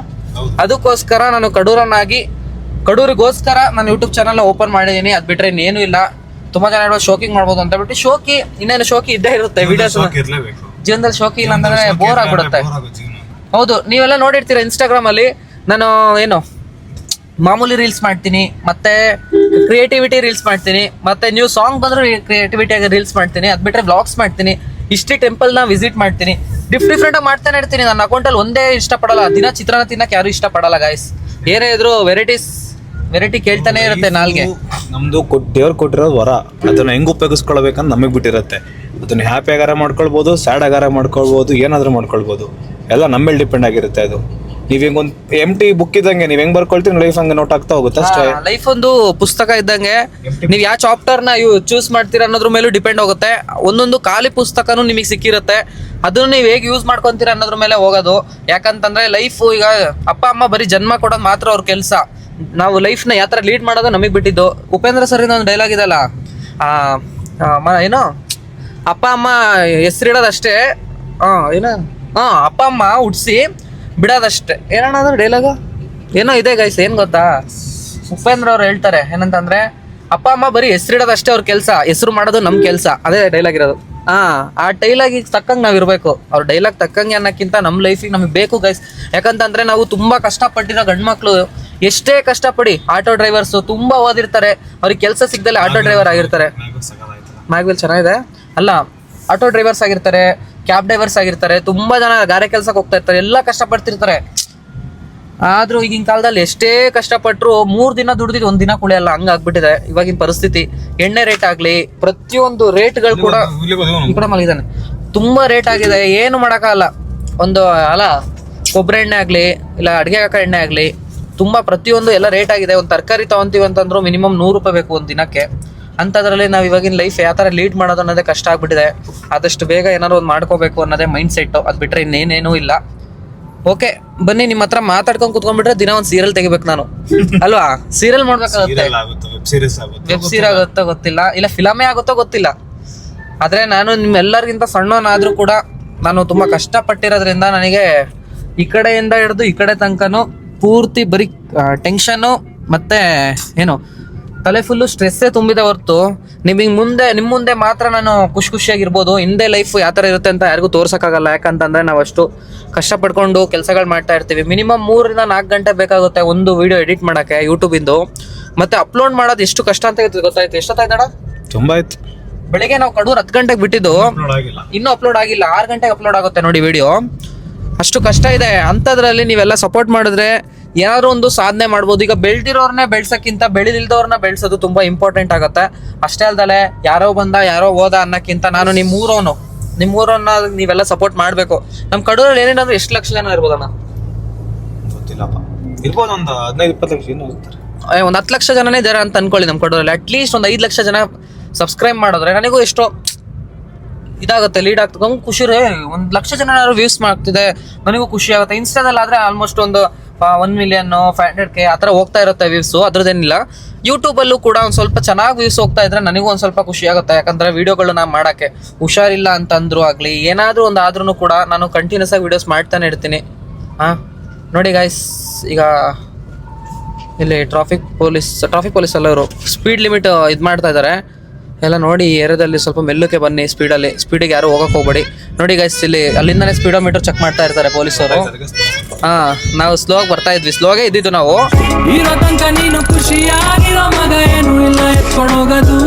ಅದಕ್ಕೋಸ್ಕರ ನಾನು ಕಡೂರಿಗೋಸ್ಕರ ನಾನು ಯೂಟ್ಯೂಬ್ ಚಾನಲ್ ಓಪನ್ ಮಾಡಿದ್ದೀನಿ. ಅದ್ ಬಿಟ್ರೆ ಇನ್ನೇನು ಇಲ್ಲ. ತುಂಬಾ ಜನ ಹೇಳೋ ಶೋಕಿಂಗ್ ಮಾಡ್ಬೋದು ಅಂತ ಬಿಟ್ಟು, ಇನ್ನೇನು ಶೋಕಿ ಇದ್ದೇ ಇರುತ್ತೆ. ವಿಡಿಯೋಸ್ ಜೀವನದಲ್ಲಿ ಶೋಕಿ ಇಲ್ಲ ಅಂತಂದ್ರೆ ಬೋರ್ ಆಗ್ಬಿಡುತ್ತೆ. ಹೌದು, ನೀವೆಲ್ಲ ನೋಡಿರ್ತೀರ ಇನ್ಸ್ಟಾಗ್ರಾಮ್ ಅಲ್ಲಿ ನಾನು ಏನು ಮಾಮೂಲಿ ರೀಲ್ಸ್ ಮಾಡ್ತೀನಿ, ಮತ್ತೆ ಕ್ರಿಯೇಟಿವಿಟಿ ರೀಲ್ಸ್ ಮಾಡ್ತೀನಿ, ಮತ್ತೆ ನ್ಯೂ ಸಾಂಗ್ ಬಂದ್ರೆ ಕ್ರಿಯೇಟಿವಿಟಿಯಾಗಿ ರೀಲ್ಸ್ ಮಾಡ್ತೀನಿ. ಅದ್ ಬಿಟ್ರೆ ವ್ಲಾಗ್ಸ್ ಮಾಡ್ತೀನಿ, ಹಿಸ್ಟ್ರಿ ಟೆಂಪಲ್ನ ವಿಸಿಟ್ ಮಾಡ್ತೀನಿ. ಡಿಫ್ರೆಂಟ್ ಆಗಿ ಮಾಡ್ತಾನೆ ಇರ್ತೀನಿ. ನನ್ನ ಅಕೌಂಟಲ್ಲಿ ಒಂದೇ ಇಷ್ಟಪಡಲ್ಲ. ದಿನ ಚಿತ್ರಾನ್ನ ತಿನ್ನಕ್ಕೆ ಯಾರು ಇಷ್ಟಪಡಲ್ಲ ಗಾಯ್ಸ್. ಏನೇ ಇದ್ರು ವೆರೈಟಿ ಕೇಳ್ತಾನೆ ಇರುತ್ತೆ ನಾಲ್ಗೆ. ನಮ್ದು ದೇವ್ರು ಕೊಟ್ಟಿರೋದು ವರ, ಅದನ್ನ ಹೆಂಗ್ ಉಪಯೋಗಿಸ್ಕೊಳ್ಬೇಕಂತ ನಮಗೆ ಬಿಟ್ಟಿರುತ್ತೆ. ಅದನ್ನ ಹ್ಯಾಪಿ ಆಗಾರ ಮಾಡ್ಕೊಳ್ಬೋದು, ಸ್ಯಾಡ್ ಆಗಾರ ಮಾಡ್ಕೊಳ್ಬೋದು, ಏನಾದ್ರೂ ಮಾಡ್ಕೊಳ್ಬೋದು. ಎಲ್ಲ ನಮ್ಮ ಮೇಲೆ ಡಿಪೆಂಡ್ ಆಗಿರುತ್ತೆ. ಅದು ನೀವ್ ಹೆಂಗ್ ಒಂದು ಎಂಟಿ ಬುಕ್ ಇದ್ದಂಗೆ ನೀವ್ ಹೆಂಗ್ ಬರ್ಕೊಳ್ತೀವಿ, ಲೈಫ್ ಹಂಗೆ ನೋಟ್ ಆಗ್ತಾ ಹೋಗುತ್ತೆ ಅಷ್ಟೇ. ಲೈಫ್ ಒಂದು ಪುಸ್ತಕ ಇದ್ದಂಗೆ, ನೀವ್ ಯಾವ ಚಾಪ್ಟರ್ ನ ಚೂಸ್ ಮಾಡ್ತೀರಾ ಅನ್ನೋದ್ರ ಮೇಲೂ ಡಿಪೆಂಡ್ ಹೋಗುತ್ತೆ. ಒಂದೊಂದು ಖಾಲಿ ಪುಸ್ತಕನೂ ನಿಮಗೆ ಸಿಕ್ಕಿರುತ್ತೆ, ಅದನ್ನ ನೀವು ಹೇಗೆ ಯೂಸ್ ಮಾಡ್ಕೊಂತೀರಾ ಅನ್ನೋದ್ರ ಮೇಲೆ ಹೋಗೋದು. ಯಾಕಂತಂದ್ರೆ ಲೈಫ್ ಈಗ ಅಪ್ಪ ಅಮ್ಮ ಬರೀ ಜನ್ಮ ಕೊಡೋದು ಮಾತ್ರ ಅವ್ರ ಕೆಲಸ. ನಾವು ಲೈಫ್ನ ಯಾವ ಥರ ಲೀಡ್ ಮಾಡೋದು ನಮಗೆ ಬಿಟ್ಟಿದ್ದು. ಉಪೇಂದ್ರ ಸರ್ ಒಂದು ಡೈಲಾಗ್ ಇದಲ್ಲ, ಏನೋ ಅಪ್ಪ ಅಮ್ಮ ಹೆಸರಿಡೋದಷ್ಟೇ, ಅಪ್ಪ ಅಮ್ಮ ಹುಡ್ಸಿ ಬಿಡೋದಷ್ಟೇ. ಏನಣ್ಣ ಅದ್ರ ಡೈಲಾಗ ಏನೋ ಇದೆ ಗೈಸ್, ಏನ್ ಗೊತ್ತಾ, ಉಪೇಂದ್ರ ಅವ್ರು ಹೇಳ್ತಾರೆ ಏನಂತಂದ್ರೆ, ಅಪ್ಪ ಅಮ್ಮ ಬರೀ ಹೆಸರಿಡೋದಷ್ಟೇ ಅವ್ರ ಕೆಲಸ, ಹೆಸರು ಮಾಡೋದು ನಮ್ ಕೆಲಸ. ಅದೇ ಡೈಲಾಗ್ ಇರೋದು. ಆ ಡೈಲಾಗಿಗೆ ತಕ್ಕಂಗೆ ನಾವ್ ಇರ್ಬೇಕು. ಅವ್ರ ಡೈಲಾಗ್ ತಕ್ಕಂಗೆ ಅನ್ನೋಕ್ಕಿಂತ ನಮ್ಮ ಲೈಫಿಗೆ ನಮಗೆ ಬೇಕು ಗೈಸ್. ಯಾಕಂತಂದ್ರೆ ನಾವು ತುಂಬಾ ಕಷ್ಟಪಟ್ಟಿರೋ ಗಂಡ್ಮಕ್ಳು, ಎಷ್ಟೇ ಕಷ್ಟಪಡಿ, ಆಟೋ ಡ್ರೈವರ್ಸ್ ತುಂಬಾ ಓದಿರ್ತಾರೆ, ಅವ್ರಿಗೆ ಕೆಲಸ ಸಿಗ್ದಲೆ ಆಟೋ ಡ್ರೈವರ್ ಆಗಿರ್ತಾರೆ. ಮ್ಯಾಗ್ವೆಲ್ ಚೆನ್ನಾಗಿದೆ ಅಲ್ಲ, ಆಟೋ ಡ್ರೈವರ್ಸ್ ಆಗಿರ್ತಾರೆ, ಕ್ಯಾಬ್ ಡ್ರೈವರ್ಸ್ ಆಗಿರ್ತಾರೆ, ತುಂಬಾ ಜನ ಗಾರೆ ಕೆಲ್ಸಕ್ಕೆ ಹೋಗ್ತಾ ಇರ್ತಾರೆ, ಎಲ್ಲ ಕಷ್ಟಪಡ್ತಿರ್ತಾರೆ. ಆದ್ರೂ ಈಗಿನ ಕಾಲದಲ್ಲಿ ಎಷ್ಟೇ ಕಷ್ಟಪಟ್ಟರು 3 ದಿನ ದುಡ್ದಿದ್ದು 1 ದಿನ ಕುಳಿಯಲ್ಲ, ಹಂಗಾಗ್ಬಿಟ್ಟಿದೆ ಇವಾಗಿನ ಪರಿಸ್ಥಿತಿ. ಎಣ್ಣೆ ರೇಟ್ ಆಗ್ಲಿ, ಪ್ರತಿಯೊಂದು ರೇಟ್ಗಳು ಕೂಡ ಈ ಕಡೆ ಮಲಗಿದಾನೆ, ತುಂಬಾ ರೇಟ್ ಆಗಿದೆ. ಏನು ಮಾಡೋಕ್ಕಾಗಲ್ಲ. ಒಂದು ಅಲ್ಲ ಕೊಬ್ಬರಿ ಎಣ್ಣೆ ಆಗ್ಲಿ, ಇಲ್ಲ ಅಡುಗೆ ಹಾಕೋ ಎಣ್ಣೆ ಆಗ್ಲಿ, ತುಂಬಾ ಪ್ರತಿಯೊಂದು ಎಲ್ಲ ರೇಟ್ ಆಗಿದೆ. ಒಂದು ತರಕಾರಿ ತಗೊಂತೀವಿ ಅಂತಂದ್ರು ಮಿನಿಮಮ್ 100 ರೂಪಾಯಿ ಬೇಕು ಒಂದು ದಿನಕ್ಕೆ. ಅಂಥದ್ರಲ್ಲಿ ನಾವು ಇವಾಗಿನ ಲೈಫ್ ಯಾವ ಥರ ಲೀಡ್ ಮಾಡೋದು ಅನ್ನೋದೇ ಕಷ್ಟ ಆಗ್ಬಿಟ್ಟಿದೆ. ಆದಷ್ಟು ಬೇಗ ಏನಾದ್ರು ಒಂದು ಮಾಡ್ಕೋಬೇಕು ಅನ್ನೋದೇ ಮೈಂಡ್ ಸೆಟ್. ಅದು ಬಿಟ್ರೆ ಇನ್ನೇನೇನೂ ಇಲ್ಲ. ಓಕೆ ಬನ್ನಿ, ನಿಮ್ಮ ಹತ್ರ ಮಾತಾಡ್ಕೊಂಡು ಕುತ್ಕೊಂಡ್ಬಿಟ್ರೆ ದಿನ ಒಂದು ಸೀರಿಯಲ್ ತೆಗಿಬೇಕು ನಾನು, ಅಲ್ವಾ? ಸೀರಿಯಲ್ ಮಾಡ್ಬೇಕಾಗುತ್ತೆ, ವೆಬ್ ಸೀರೀಸ್ ಆಗುತ್ತೋ ಗೊತ್ತಿಲ್ಲ, ಇಲ್ಲ ಫಿಲಮೇ ಆಗುತ್ತೋ ಗೊತ್ತಿಲ್ಲ. ಆದ್ರೆ ನಾನು ನಿಮ್ಮೆಲ್ಲರಿಗಿಂತ ಸಣ್ಣವನಾದ್ರೂ ಕೂಡ ನಾನು ತುಂಬಾ ಕಷ್ಟಪಟ್ಟಿರೋದ್ರಿಂದ ನನಗೆ ಈ ಕಡೆಯಿಂದ ಹಿಡಿದು ಈ ಕಡೆ ತನಕನೂ ಪೂರ್ತಿ ಬರೀ ಟೆನ್ಷನ್ನು ಮತ್ತೆ ಏನು ತಲೆ ಫುಲ್ಲು ಸ್ಟ್ರೆಸ್ಸೇ ತುಂಬಿದೆ ಹೊರತು ನಿಮಗೆ ನಿಮ್ಮ ಮುಂದೆ ಮಾತ್ರ ನಾನು ಖುಷಿಯಾಗಿರ್ಬೋದು. ಹಿಂದೆ ಲೈಫ್ ಯಾವ ಥರ ಇರುತ್ತೆ ಅಂತ ಯಾರಿಗೂ ತೋರ್ಸೋಕ್ಕಾಗಲ್ಲ. ಯಾಕಂತಂದರೆ ನಾವು ಅಷ್ಟು ಕಷ್ಟಪಡ್ಕೊಂಡು ಕೆಲಸಗಳು ಮಾಡ್ತಾ ಇರ್ತೀವಿ. ಮಿನಿಮಮ್ 3 ರಿಂದ 4 ಗಂಟೆ ಬೇಕಾಗುತ್ತೆ ಒಂದು ವಿಡಿಯೋ ಎಡಿಟ್ ಮಾಡೋಕ್ಕೆ ಯೂಟ್ಯೂಬಿಂದು. ಮತ್ತೆ ಅಪ್ಲೋಡ್ ಮಾಡೋದು ಎಷ್ಟು ಕಷ್ಟ ಅಂತ ಗೊತ್ತಾಯ್ತು. ಎಷ್ಟೊತ್ತಾಯ್ತಡ? ತುಂಬ ಆಯ್ತು. ಬೆಳಿಗ್ಗೆ ನಾವು ಕಡೂರು 10 ಗಂಟೆಗೆ ಬಿಟ್ಟಿದ್ದು, ಇನ್ನೂ ಅಪ್ಲೋಡ್ ಆಗಿಲ್ಲ. 6 ಗಂಟೆಗೆ ಅಪ್ಲೋಡ್ ಆಗುತ್ತೆ ನೋಡಿ ವಿಡಿಯೋ. ಅಷ್ಟು ಕಷ್ಟ ಇದೆ. ಅಂಥದ್ರಲ್ಲಿ ನೀವೆಲ್ಲ ಸಪೋರ್ಟ್ ಮಾಡಿದ್ರೆ ಏನಾದ್ರು ಒಂದು ಸಾಧನೆ ಮಾಡ್ಬೋದು. ಈಗ ಬೆಳೆದಿರೋರ್ನೇ ಬೆಳ್ಸೋಕ್ಕಿಂತ ಬೆಳೆದಿಲ್ದವ್ರನ್ನ ಬೆಳೆಸೋದು ತುಂಬಾ ಇಂಪಾರ್ಟೆಂಟ್ ಆಗುತ್ತೆ. ಅಷ್ಟೇ ಅಲ್ದಲೆ ಯಾರೋ ಬಂದ ಯಾರೋ ಹೋದ ಅನ್ನೋಕ್ಕಿಂತ ನಾನು ನಿಮ್ಮೂರನ್ನ ನೀವೆಲ್ಲ ಸಪೋರ್ಟ್ ಮಾಡಬೇಕು. ನಮ್ಮ ಕಡೂರಲ್ಲಿ ಏನೇನಂದ್ರೆ ಎಷ್ಟು ಲಕ್ಷ ಜನ ಇರ್ಬೋದಣ್ಣ? ಗೊತ್ತಿಲ್ಲಪ್ಪ, ಇರ್ಬೋದು ಒಂದು 15-20 ಲಕ್ಷ ಜನ ಇರ್ತಾರೆ. ಒಂದು 10 ಲಕ್ಷ ಜನನೇ ಇದ್ದಾರೆ ಅಂತ ಅನ್ಕೊಳ್ಳಿ. ನಮ್ಮ ಕಡೂರಲ್ಲಿ ಅಟ್ಲೀಸ್ಟ್ ಒಂದು 5 ಲಕ್ಷ ಜನ ಸಬ್ಸ್ಕ್ರೈಬ್ ಮಾಡಿದ್ರೆ ನನಗೂ ಎಷ್ಟೋ ಇದಾಗುತ್ತೆ, ಲೀಡ್ ಆಗ್ತದೆ. ನಮ್ಗೆ ಖುಷಿ ರೀ. 1 ಲಕ್ಷ ಜನ ವ್ಯೂಸ್ ಮಾಡ್ತಿದೆ, ನನಗೂ ಖುಷಿ ಆಗುತ್ತೆ. ಇನ್ಸ್ಟಾದಲ್ಲಿ ಆದ್ರೆ ಆಲ್ಮೋಸ್ಟ್ ಒಂದು 1 ಮಿಲಿಯನ್ 500K ಆ ಥರ ಹೋಗ್ತಾ ಇರುತ್ತೆ ವ್ಯೂಸು, ಅದ್ರದ್ದೇನಿಲ್ಲ. ಯೂಟ್ಯೂಬಲ್ಲೂ ಕೂಡ ಒಂದು ಸ್ವಲ್ಪ ಚೆನ್ನಾಗಿ ವ್ಯೂಸ್ ಹೋಗ್ತಾ ಇದ್ರೆ ನನಗೂ ಒಂದು ಸ್ವಲ್ಪ ಖುಷಿ ಆಗುತ್ತೆ. ಯಾಕಂದರೆ ವೀಡಿಯೋಗಳು ನಾನು ಮಾಡೋಕ್ಕೆ ಹುಷಾರಿಲ್ಲ ಅಂತಂದ್ರು ಆಗಲಿ, ಏನಾದರೂ ಒಂದು ಆದ್ರೂ ಕೂಡ ನಾನು ಕಂಟಿನ್ಯೂಸ್ ಆಗಿ ವೀಡಿಯೋಸ್ ಮಾಡ್ತಾನೆ ಇರ್ತೀನಿ. ನೋಡಿ ಗಾಯ್ಸ್, ಈಗ ಇಲ್ಲಿ ಟ್ರಾಫಿಕ್ ಪೊಲೀಸ್ ಎಲ್ಲ ಇವರು ಸ್ಪೀಡ್ ಲಿಮಿಟ್ ಇದು ಮಾಡ್ತಾ ಇದ್ದಾರೆ. ಎಲ್ಲ ನೋಡಿ ಈ ಏರಿಯಾದಲ್ಲಿ ಸ್ವಲ್ಪ ಮೆಲ್ಲಕ್ಕೆ ಬನ್ನಿ, ಸ್ಪೀಡಿಗೆ ಯಾರು ಹೋಗಕ್ಕೆ ಹೋಗ್ಬೇಡಿ. ನೋಡಿ ಗೈಸ್, ಇಲ್ಲಿ ಅಲ್ಲಿಂದನೇ ಸ್ಪೀಡೋಮೀಟರ್ ಚೆಕ್ ಮಾಡ್ತಾ ಇರ್ತಾರೆ ಪೊಲೀಸರು. ನಾವು ಸ್ಲೋ ಆಗಿ ಬರ್ತಾ ಇದ್ವಿ, ಸ್ಲೋಗೆ ಇದ್ದಿದ್ದು ನಾವು. ಇರೋ ತನಕ ನೀನು ಖುಷಿಯಾಗಿರೋ ಮಗ ಏನು ಇಲ್ಲ ಎತ್ಕೊಂಡೋಗೋದು.